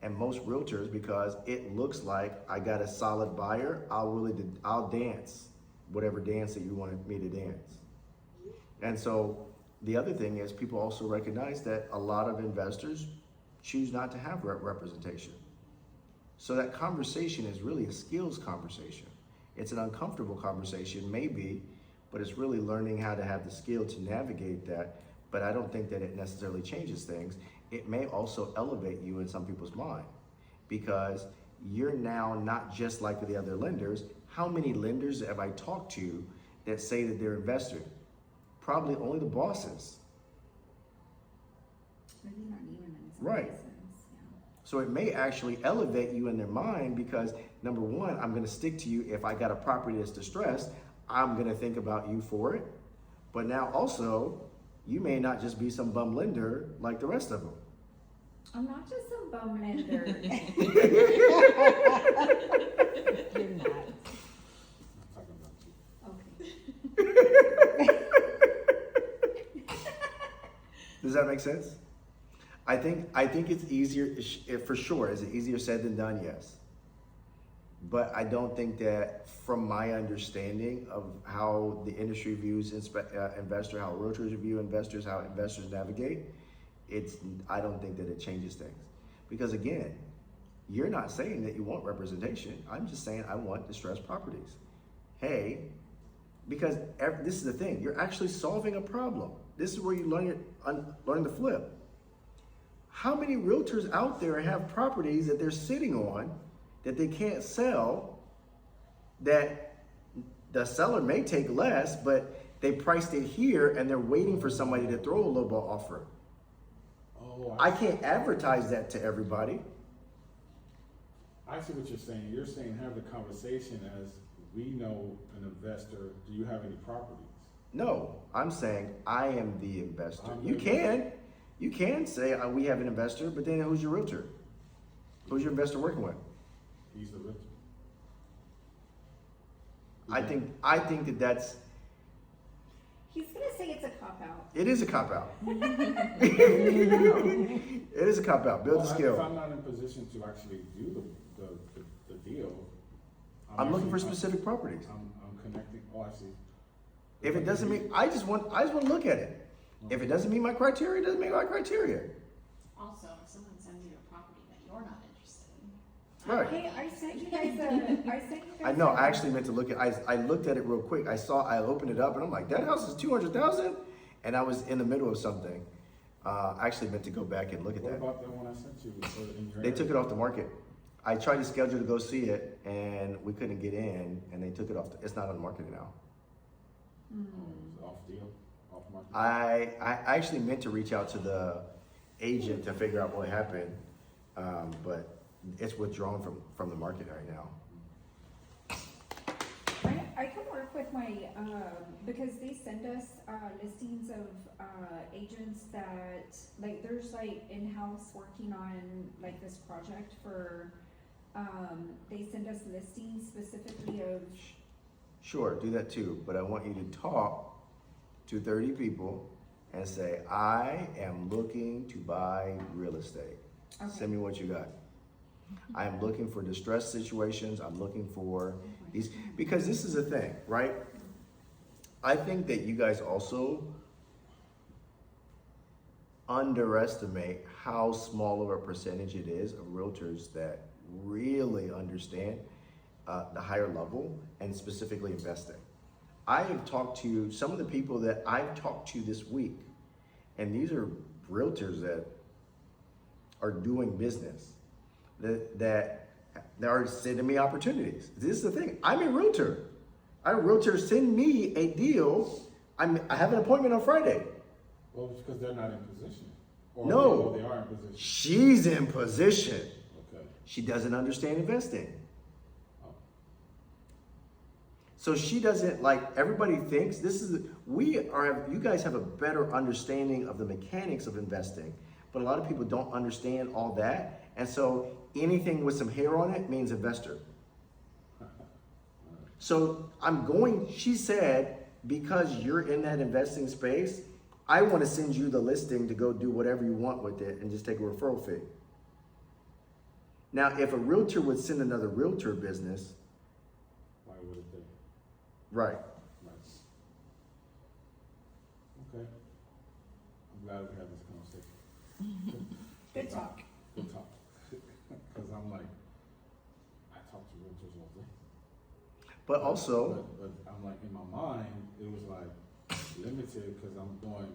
Speaker 2: And most realtors, because it looks like I got a solid buyer, I'll dance whatever dance that you wanted me to dance. And so the other thing is people also recognize that a lot of investors choose not to have representation. So that conversation is really a skills conversation. It's an uncomfortable conversation, maybe, but it's really learning how to have the skill to navigate that. But I don't think that it necessarily changes things. It may also elevate you in some people's mind, because you're now not just like the other lenders. How many lenders have I talked to that say that they're investors? Probably only the bosses.
Speaker 3: Maybe not even in some
Speaker 2: Right.
Speaker 3: cases, yeah.
Speaker 2: So it may actually elevate you in their mind because, number one, I'm gonna stick to you. If I got a property that's distressed, I'm gonna think about you for it. But now also, you may not just be some bum lender like the rest of them.
Speaker 3: I'm not just a bum lender.
Speaker 4: You're not.
Speaker 1: I'm talking about you.
Speaker 3: Okay.
Speaker 2: Does that make sense? I think it's easier, for sure. Is it easier said than done? Yes. But I don't think that, from my understanding of how the industry views investor, how realtors view investors, how investors navigate, I don't think that it changes things. Because again, you're not saying that you want representation. I'm just saying I want distressed properties. Hey, because this is the thing, you're actually solving a problem. This is where you learn to flip. How many realtors out there have properties that they're sitting on that they can't sell, that the seller may take less, but they priced it here and they're waiting for somebody to throw a low ball offer?
Speaker 1: Oh,
Speaker 2: I can't advertise that to everybody.
Speaker 1: I see what you're saying. You're saying have the conversation as, we know an investor, do you have any properties?
Speaker 2: No, I'm saying I am the investor.
Speaker 1: I'm the
Speaker 2: You can say we have an investor, but then who's your realtor? Who's your investor working with?
Speaker 1: He's the realtor.
Speaker 2: I think that that's
Speaker 3: gonna say it's a cop out.
Speaker 2: It is a cop out. It is a cop out. Build a
Speaker 1: Well, If
Speaker 2: skill.
Speaker 1: I'm not in position to actually do the deal.
Speaker 2: I'm looking for
Speaker 1: actually-
Speaker 2: specific properties.
Speaker 1: I'm connecting, oh, I see.
Speaker 2: If it doesn't meet, I just want to look at it. If it doesn't meet my criteria, it doesn't meet my criteria.
Speaker 6: Also, if someone sends you a property that you're not interested in.
Speaker 2: Right.
Speaker 3: Hey, I sent you guys
Speaker 2: I know, I actually meant to look at, I looked at it real quick. I opened it up and I'm like, that house is 200,000? And I was in the middle of something. I actually meant to go back and look at
Speaker 1: What
Speaker 2: that.
Speaker 1: about the one I sent you in your
Speaker 2: They
Speaker 1: area?
Speaker 2: took it off the market. I tried to schedule to go see it and we couldn't get in and they took it off. It's not on the market now.
Speaker 1: Oh, it's off deal, off market?
Speaker 2: I actually meant to reach out to the agent to figure out what happened, but it's withdrawn from the market right now.
Speaker 3: I can work with my, because they send us, listings of, agents that, like, there's like in-house working on like this project for, they send us listings specifically of,
Speaker 2: Sure, do that too, but I want you to talk to 30 people and say, I am looking to buy real estate.
Speaker 3: Okay.
Speaker 2: Send me what you got. I am looking for distressed situations. I'm looking for these, because this is the thing, right? I think that you guys also underestimate how small of a percentage it is of realtors that really understand the higher level and specifically investing. I have talked to some of the people that I've talked to this week, and these are realtors that are doing business, that are sending me opportunities. This is the thing. I'm a realtor. Our realtor send me a deal. I have an appointment on Friday.
Speaker 1: Well, it's because they're not in position. Or
Speaker 2: No.
Speaker 1: They are in position.
Speaker 2: She's in position.
Speaker 1: Okay.
Speaker 2: She doesn't understand investing.
Speaker 1: Oh.
Speaker 2: So she doesn't, like, everybody thinks you guys have a better understanding of the mechanics of investing, but a lot of people don't understand all that. And so anything with some hair on it means investor. So she said, because you're in that investing space, I want to send you the listing to go do whatever you want with it and just take a referral fee. Now, if a realtor would send another realtor business,
Speaker 1: Why would it be?
Speaker 2: right,
Speaker 1: Nice. Okay. I'm glad we had this conversation.
Speaker 3: good talk.
Speaker 1: Good talk. Because I'm like, I talk to realtors all day.
Speaker 2: but also,
Speaker 1: But I'm like, in my mind, it was like limited because I'm going,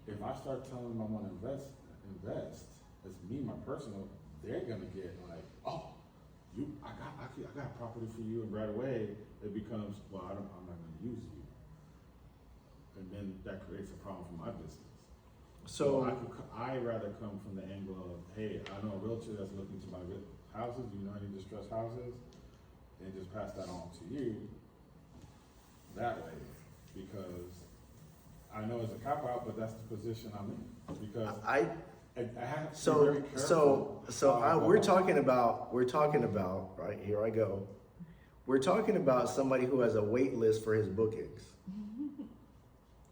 Speaker 1: if I start telling them I want to invest, it's me, my personal, they're going to get like, oh, I got a property for you. And right away, it becomes, well, I'm not going to use you. And then that creates a problem for my business.
Speaker 2: so
Speaker 1: I rather come from the angle of, hey, I know a realtor that's looking to buy houses. Do you know any distressed houses? And just pass that on to you that way, because I know it's a cop out, but that's the position I'm in. Because I have to be very careful.
Speaker 2: we're talking about right here I go. We're talking about somebody who has a wait list for his bookings.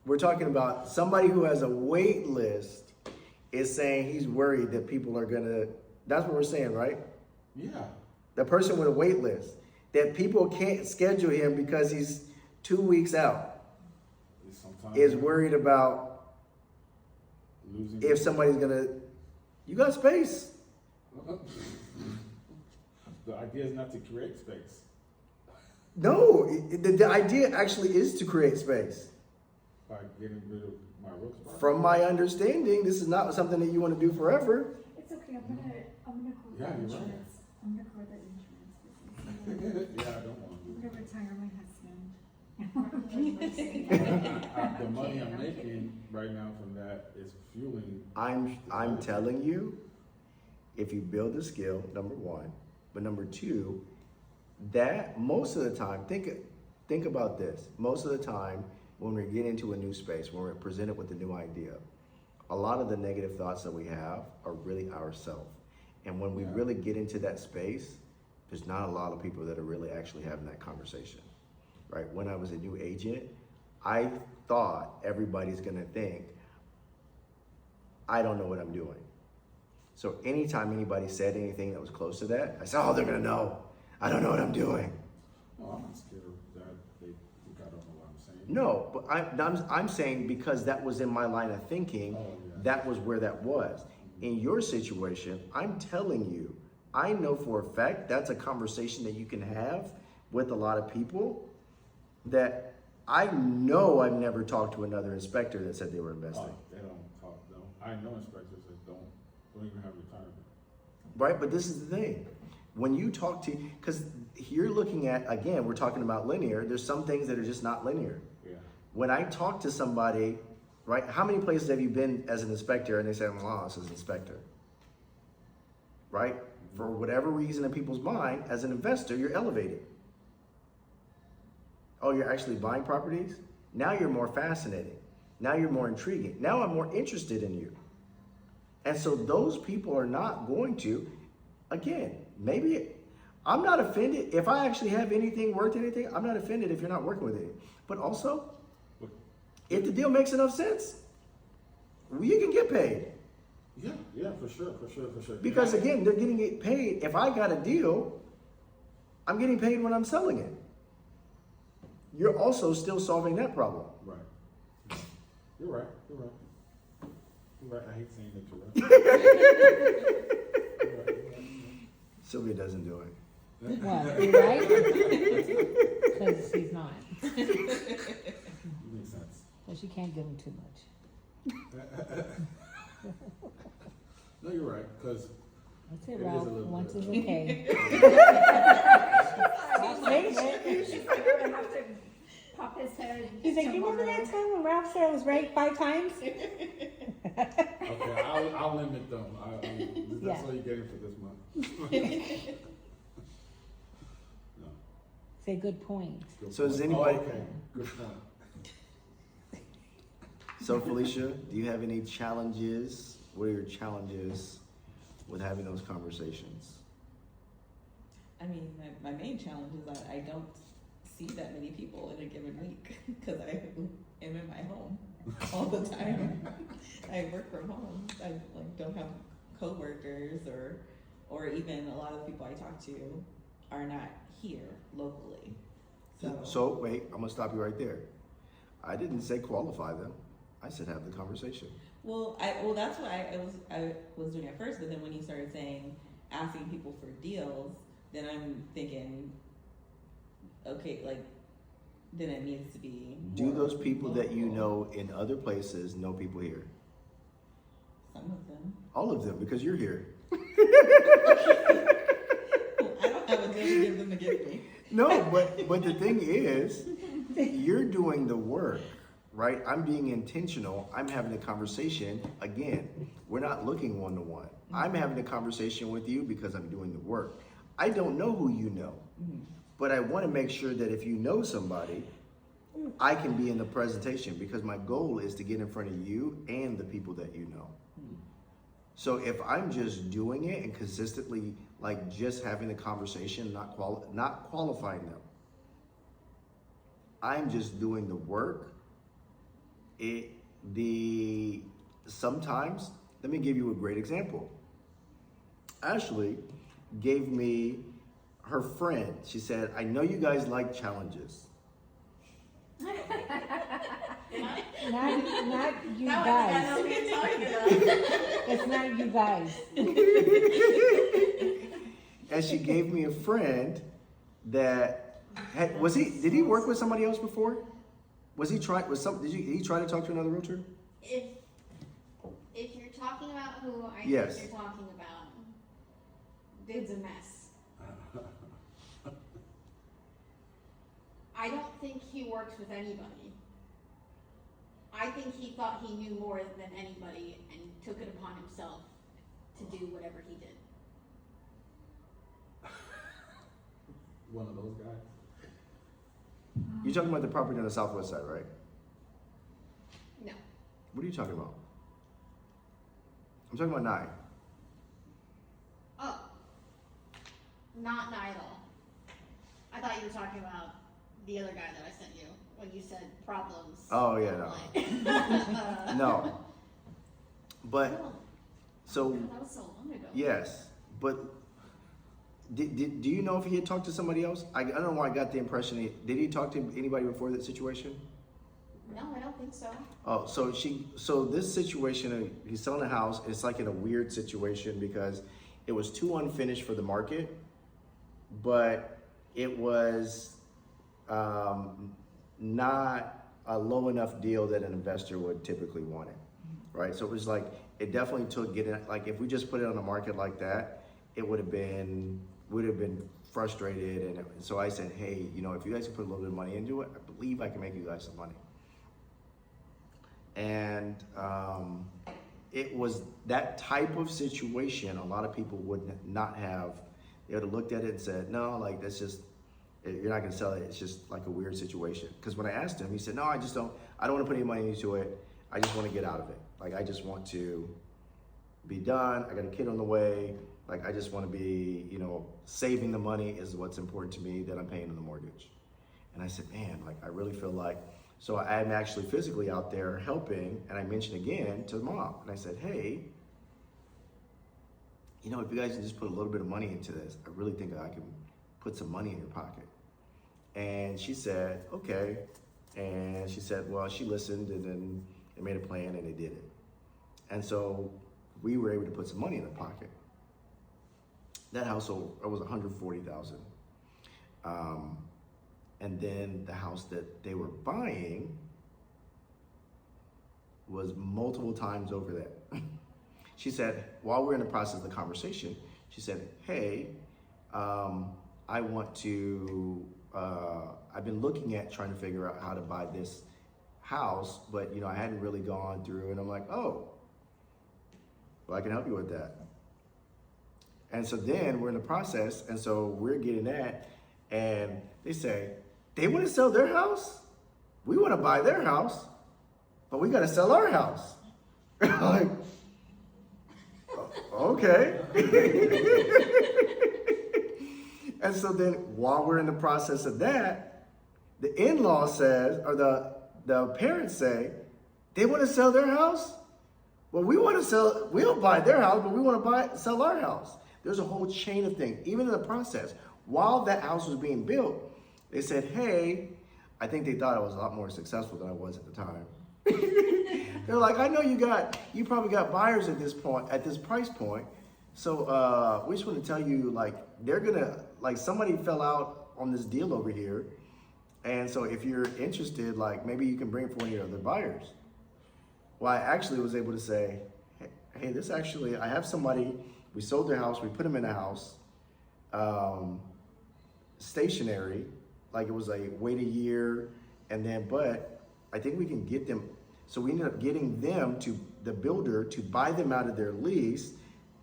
Speaker 2: We're talking about somebody who has a wait list is saying he's worried that people are gonna. That's what we're saying, right?
Speaker 1: Yeah.
Speaker 2: The person with a wait list, that people can't schedule him because he's 2 weeks out,
Speaker 1: Sometimes
Speaker 2: is worried about
Speaker 1: losing.
Speaker 2: if somebody's gonna. You got space.
Speaker 1: The idea is not to create space.
Speaker 2: No, the idea actually is to create space.
Speaker 1: By getting rid of my realtor property.
Speaker 2: From my understanding, this is not something that you want to do forever.
Speaker 3: It's okay, I'm gonna call
Speaker 1: Yeah,
Speaker 3: that
Speaker 1: you're right.
Speaker 3: insurance. I'm gonna call that insurance business.
Speaker 1: Yeah, I don't want to
Speaker 3: I'm
Speaker 1: do
Speaker 3: gonna
Speaker 1: it.
Speaker 3: retire my husband.
Speaker 1: The money I'm making right now from that is fueling.
Speaker 2: I'm telling you, if you build a skill, number one, but number two, that most of the time, think about this. Most of the time, when we get into a new space, when we're presented with a new idea, a lot of the negative thoughts that we have are really ourselves. And when we
Speaker 1: Yeah.
Speaker 2: really get into that space, there's not a lot of people that are really actually having that conversation, right? When I was a new agent, I thought everybody's gonna think, I don't know what I'm doing. So anytime anybody said anything that was close to that, I said, oh, they're gonna know. I don't know what I'm doing.
Speaker 1: No, I'm not scared of that. They think I don't know what I'm saying.
Speaker 2: No, but I'm saying because that was in my line of thinking,
Speaker 1: Oh, yeah.
Speaker 2: that was where that was. In your situation, I'm telling you, I know for a fact that's a conversation that you can have with a lot of people that I know I've never talked to another inspector that said they were investing.
Speaker 1: Oh, they don't talk, no. I know inspectors that don't even have retirement.
Speaker 2: Right? But this is the thing. When you talk to, because you're looking at, again, we're talking about linear, there's some things that are just not linear.
Speaker 1: Yeah.
Speaker 2: When I talk to somebody, right, how many places have you been as an inspector and they say, well, this is an inspector? Right? For whatever reason in people's mind, as an investor, you're elevated. Oh, you're actually buying properties? Now you're more fascinating. Now you're more intriguing. Now I'm more interested in you. And so those people are not going to, again, maybe I'm not offended. If I actually have anything worth anything, I'm not offended if you're not working with it. But also, if the deal makes enough sense, you can get paid.
Speaker 1: Yeah, for sure.
Speaker 2: Because
Speaker 1: Yeah.
Speaker 2: again, they're getting it paid. If I got a deal, I'm getting paid when I'm selling it. You're also still solving that problem.
Speaker 1: Right. You're right. I hate saying that you're right.
Speaker 2: Sylvia doesn't do it.
Speaker 4: Well, you're right? Because he's not.
Speaker 1: Makes sense.
Speaker 4: Because you can't give him too much.
Speaker 1: No, you're right, because
Speaker 4: That's
Speaker 1: It
Speaker 4: it,
Speaker 1: is a
Speaker 4: Ralph.
Speaker 1: little
Speaker 4: Once
Speaker 1: bit.
Speaker 4: is okay.
Speaker 3: She's like, gonna have to pop his head.
Speaker 4: He's like, you remember that time when Ralph said I was right 5 times?
Speaker 1: okay, I'll limit them. That's
Speaker 4: Yeah.
Speaker 1: all you're getting for this month. No.
Speaker 4: Say good point.
Speaker 1: Good
Speaker 2: So does
Speaker 1: point.
Speaker 2: anybody-
Speaker 1: Oh, okay, good point.
Speaker 2: So Felicia, do you have any challenges? What are your challenges with having those conversations?
Speaker 5: I mean, my main challenge is that I don't see that many people in a given week because I am in my home all the time. I work from home. I don't have coworkers or even a lot of the people I talk to are not here locally.
Speaker 2: So wait, I'm gonna stop you right there. I didn't say qualify them. I said have the conversation.
Speaker 5: Well, that's what I was doing at first, but then when you started saying asking people for deals, then I'm thinking, okay, then it needs to be.
Speaker 2: Do
Speaker 5: more
Speaker 2: those people that you
Speaker 5: local.
Speaker 2: know in other places know people here?
Speaker 5: Some of them.
Speaker 2: All of them, because you're here.
Speaker 5: Well, I don't have a deal to give them to give me.
Speaker 2: No, but the thing is, you're doing the work, right? I'm being intentional. I'm having a conversation. Again, we're not looking one-to-one. I'm having a conversation with you because I'm doing the work. I don't know who you know, but I want to make sure that if you know somebody, I can be in the presentation because my goal is to get in front of you and the people that you know. So if I'm just doing it and consistently just having the conversation, not qualifying them, I'm just doing the work. Sometimes, let me give you a great example. Ashley gave me her friend. She said, I know you guys like challenges.
Speaker 4: Not you
Speaker 6: That
Speaker 4: guys.
Speaker 6: was what I'm talking about.
Speaker 4: It's not you guys.
Speaker 2: And she gave me a friend that did he work with somebody else before? Did he try to talk to another realtor?
Speaker 6: If you're talking about who I
Speaker 2: Yes.
Speaker 6: think you're talking about, dude's a mess. I don't think he works with anybody. I think he thought he knew more than anybody and took it upon himself to do whatever he did.
Speaker 1: One of those guys.
Speaker 2: You're talking about the property on the southwest side, right?
Speaker 6: No.
Speaker 2: What are you talking about? I'm talking about 9.
Speaker 6: Oh. Not Nidal. I thought you were talking about the other guy that I sent you when you said problems.
Speaker 2: Oh, yeah, no.
Speaker 6: Like,
Speaker 2: No. But,
Speaker 6: oh,
Speaker 2: so,
Speaker 6: that was so long ago.
Speaker 2: yes, but do you know if he had talked to somebody else? I don't know why I got the impression, did he talk to anybody before that situation?
Speaker 6: No, I don't think so.
Speaker 2: Oh, so this situation, he's selling a house, it's like in a weird situation because it was too unfinished for the market, but it was not a low enough deal that an investor would typically want it, right? So it was like, it definitely took getting, like if we just put it on the market like that, it would have been frustrated. And so I said, hey, you know, if you guys can put a little bit of money into it, I believe I can make you guys some money. And it was that type of situation. A lot of people would not have, they would have looked at it and said, no, like that's just, you're not gonna sell it. It's just like a weird situation. Because when I asked him, he said, no, I don't want to put any money into it. I just want to get out of it. Like, I just want to be done. I got a kid on the way. Like, I just want to be, you know, saving the money is what's important to me that I'm paying on the mortgage. And I said, man, like, I really feel like, so I'm actually physically out there helping. And I mentioned again to the mom, and I said, hey, you know, if you guys can just put a little bit of money into this, I really think I can put some money in your pocket. And she said, okay. And she said, well, she listened, and then they made a plan and they did it. And so we were able to put some money in the pocket. That household, it was $140,000. And then the house that they were buying was multiple times over that. She said, while we're in the process of the conversation, she said, hey, I want to, I've been looking at trying to figure out how to buy this house, but you know, I hadn't really gone through, and I'm like, oh, well, I can help you with that. And so then we're in the process, and so we're getting that, and they say, they want to sell their house? We want to buy their house, but we got to sell our house. Like, okay. And so then while we're in the process of that, the in-law says, or the parents say, they want to sell their house? Well, we'll buy their house, but we want to sell our house. There's a whole chain of things. Even in the process, while that house was being built, they said, hey, I think they thought I was a lot more successful than I was at the time. They're like, I know you probably got buyers at this point, at this price point. So we just want to tell you, like, somebody fell out on this deal over here. And so if you're interested, like, maybe you can bring it for one of your other buyers. Well, I actually was able to say, hey, I have somebody, we sold their house, we put them in a house, stationary, like it was like wait a year, and then, but I think we can get them, so we ended up getting them to the builder to buy them out of their lease.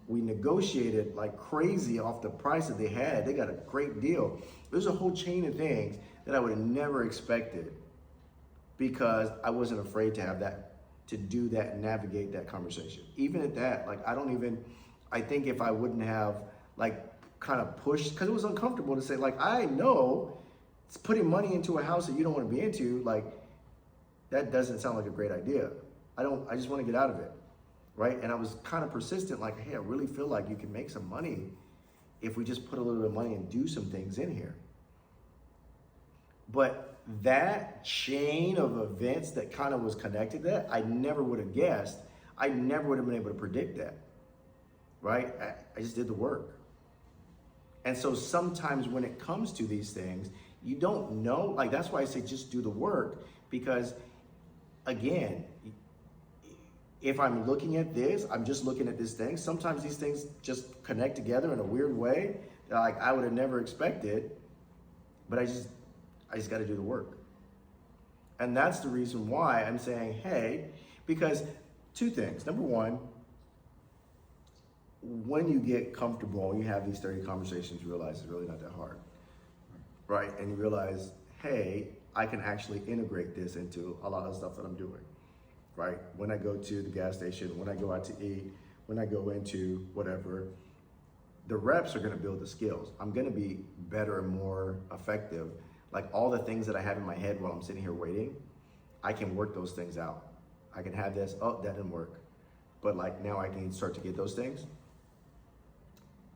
Speaker 2: We negotiated like crazy off the price that they had. They got a great deal. There's a whole chain of things that I would have never expected because I wasn't afraid to do that and navigate that conversation. Even at that, like I think if I wouldn't have like kind of pushed, because it was uncomfortable to say, like, I know it's putting money into a house that you don't want to be into, like, that doesn't sound like a great idea. I just want to get out of it, right? And I was kind of persistent, like, hey, I really feel like you can make some money if we just put a little bit of money and do some things in here. But that chain of events that kind of was connected to that, I never would have guessed. I never would have been able to predict that, right? I just did the work. And so sometimes when it comes to these things, you don't know, like that's why I say just do the work, because again, if I'm looking at this, I'm just looking at this thing. Sometimes these things just connect together in a weird way that like I would have never expected, but I just got to do the work. And that's the reason why I'm saying, hey, because two things. Number one, when you get comfortable and you have these 30 conversations, you realize it's really not that hard, right? And you realize, hey, I can actually integrate this into a lot of stuff that I'm doing, right? When I go to the gas station, when I go out to eat, when I go into whatever, the reps are gonna build the skills. I'm gonna be better and more effective like all the things that I have in my head while I'm sitting here waiting, I can work those things out. I can have this, oh, that didn't work. But like now I can start to get those things.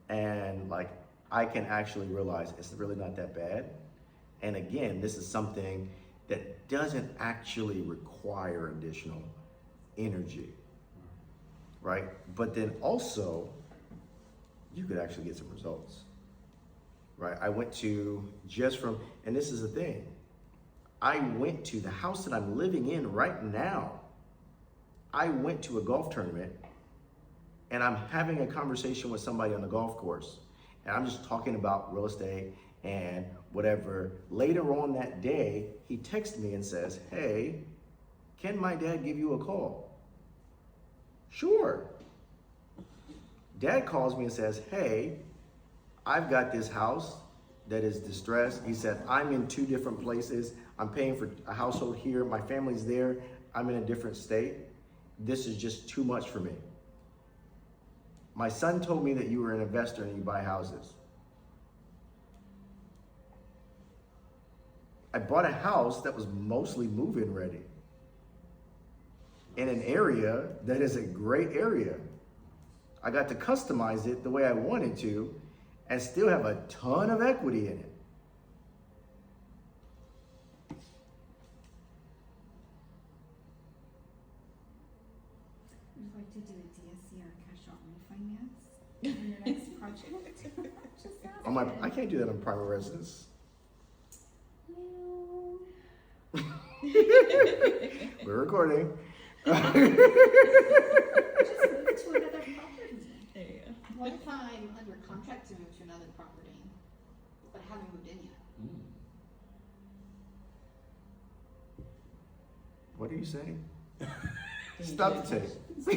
Speaker 2: And like, I can actually realize it's really not that bad. And again, this is something that doesn't actually require additional energy, right? But then also, you could actually get some results, right? I went to and this is the thing, I went to the house that I'm living in right now. I went to a golf tournament and I'm having a conversation with somebody on the golf course. And I'm just talking about real estate and whatever. Later on that day, he texts me and says, hey, can my dad give you a call? Sure. Dad calls me and says, hey, I've got this house that is distressed. He said, I'm in 2 different places. I'm paying for a household here. My family's there. I'm in a different state. This is just too much for me. My son told me that you were an investor and you buy houses. I bought a house that was mostly move-in ready in an area that is a great area. I got to customize it the way I wanted to and still have a ton of equity in it.
Speaker 3: Would you like to do a DSC or cash out refinance in your next project? Just ask
Speaker 2: I can't do that on primary residence.
Speaker 3: No.
Speaker 2: We're recording.
Speaker 3: Just move to another property.
Speaker 5: There you go.
Speaker 6: What if I'm under contract to move to another property, but haven't moved in yet?
Speaker 2: What are you saying?
Speaker 5: Can you
Speaker 2: Stop
Speaker 5: do
Speaker 2: the
Speaker 5: it?
Speaker 2: tape.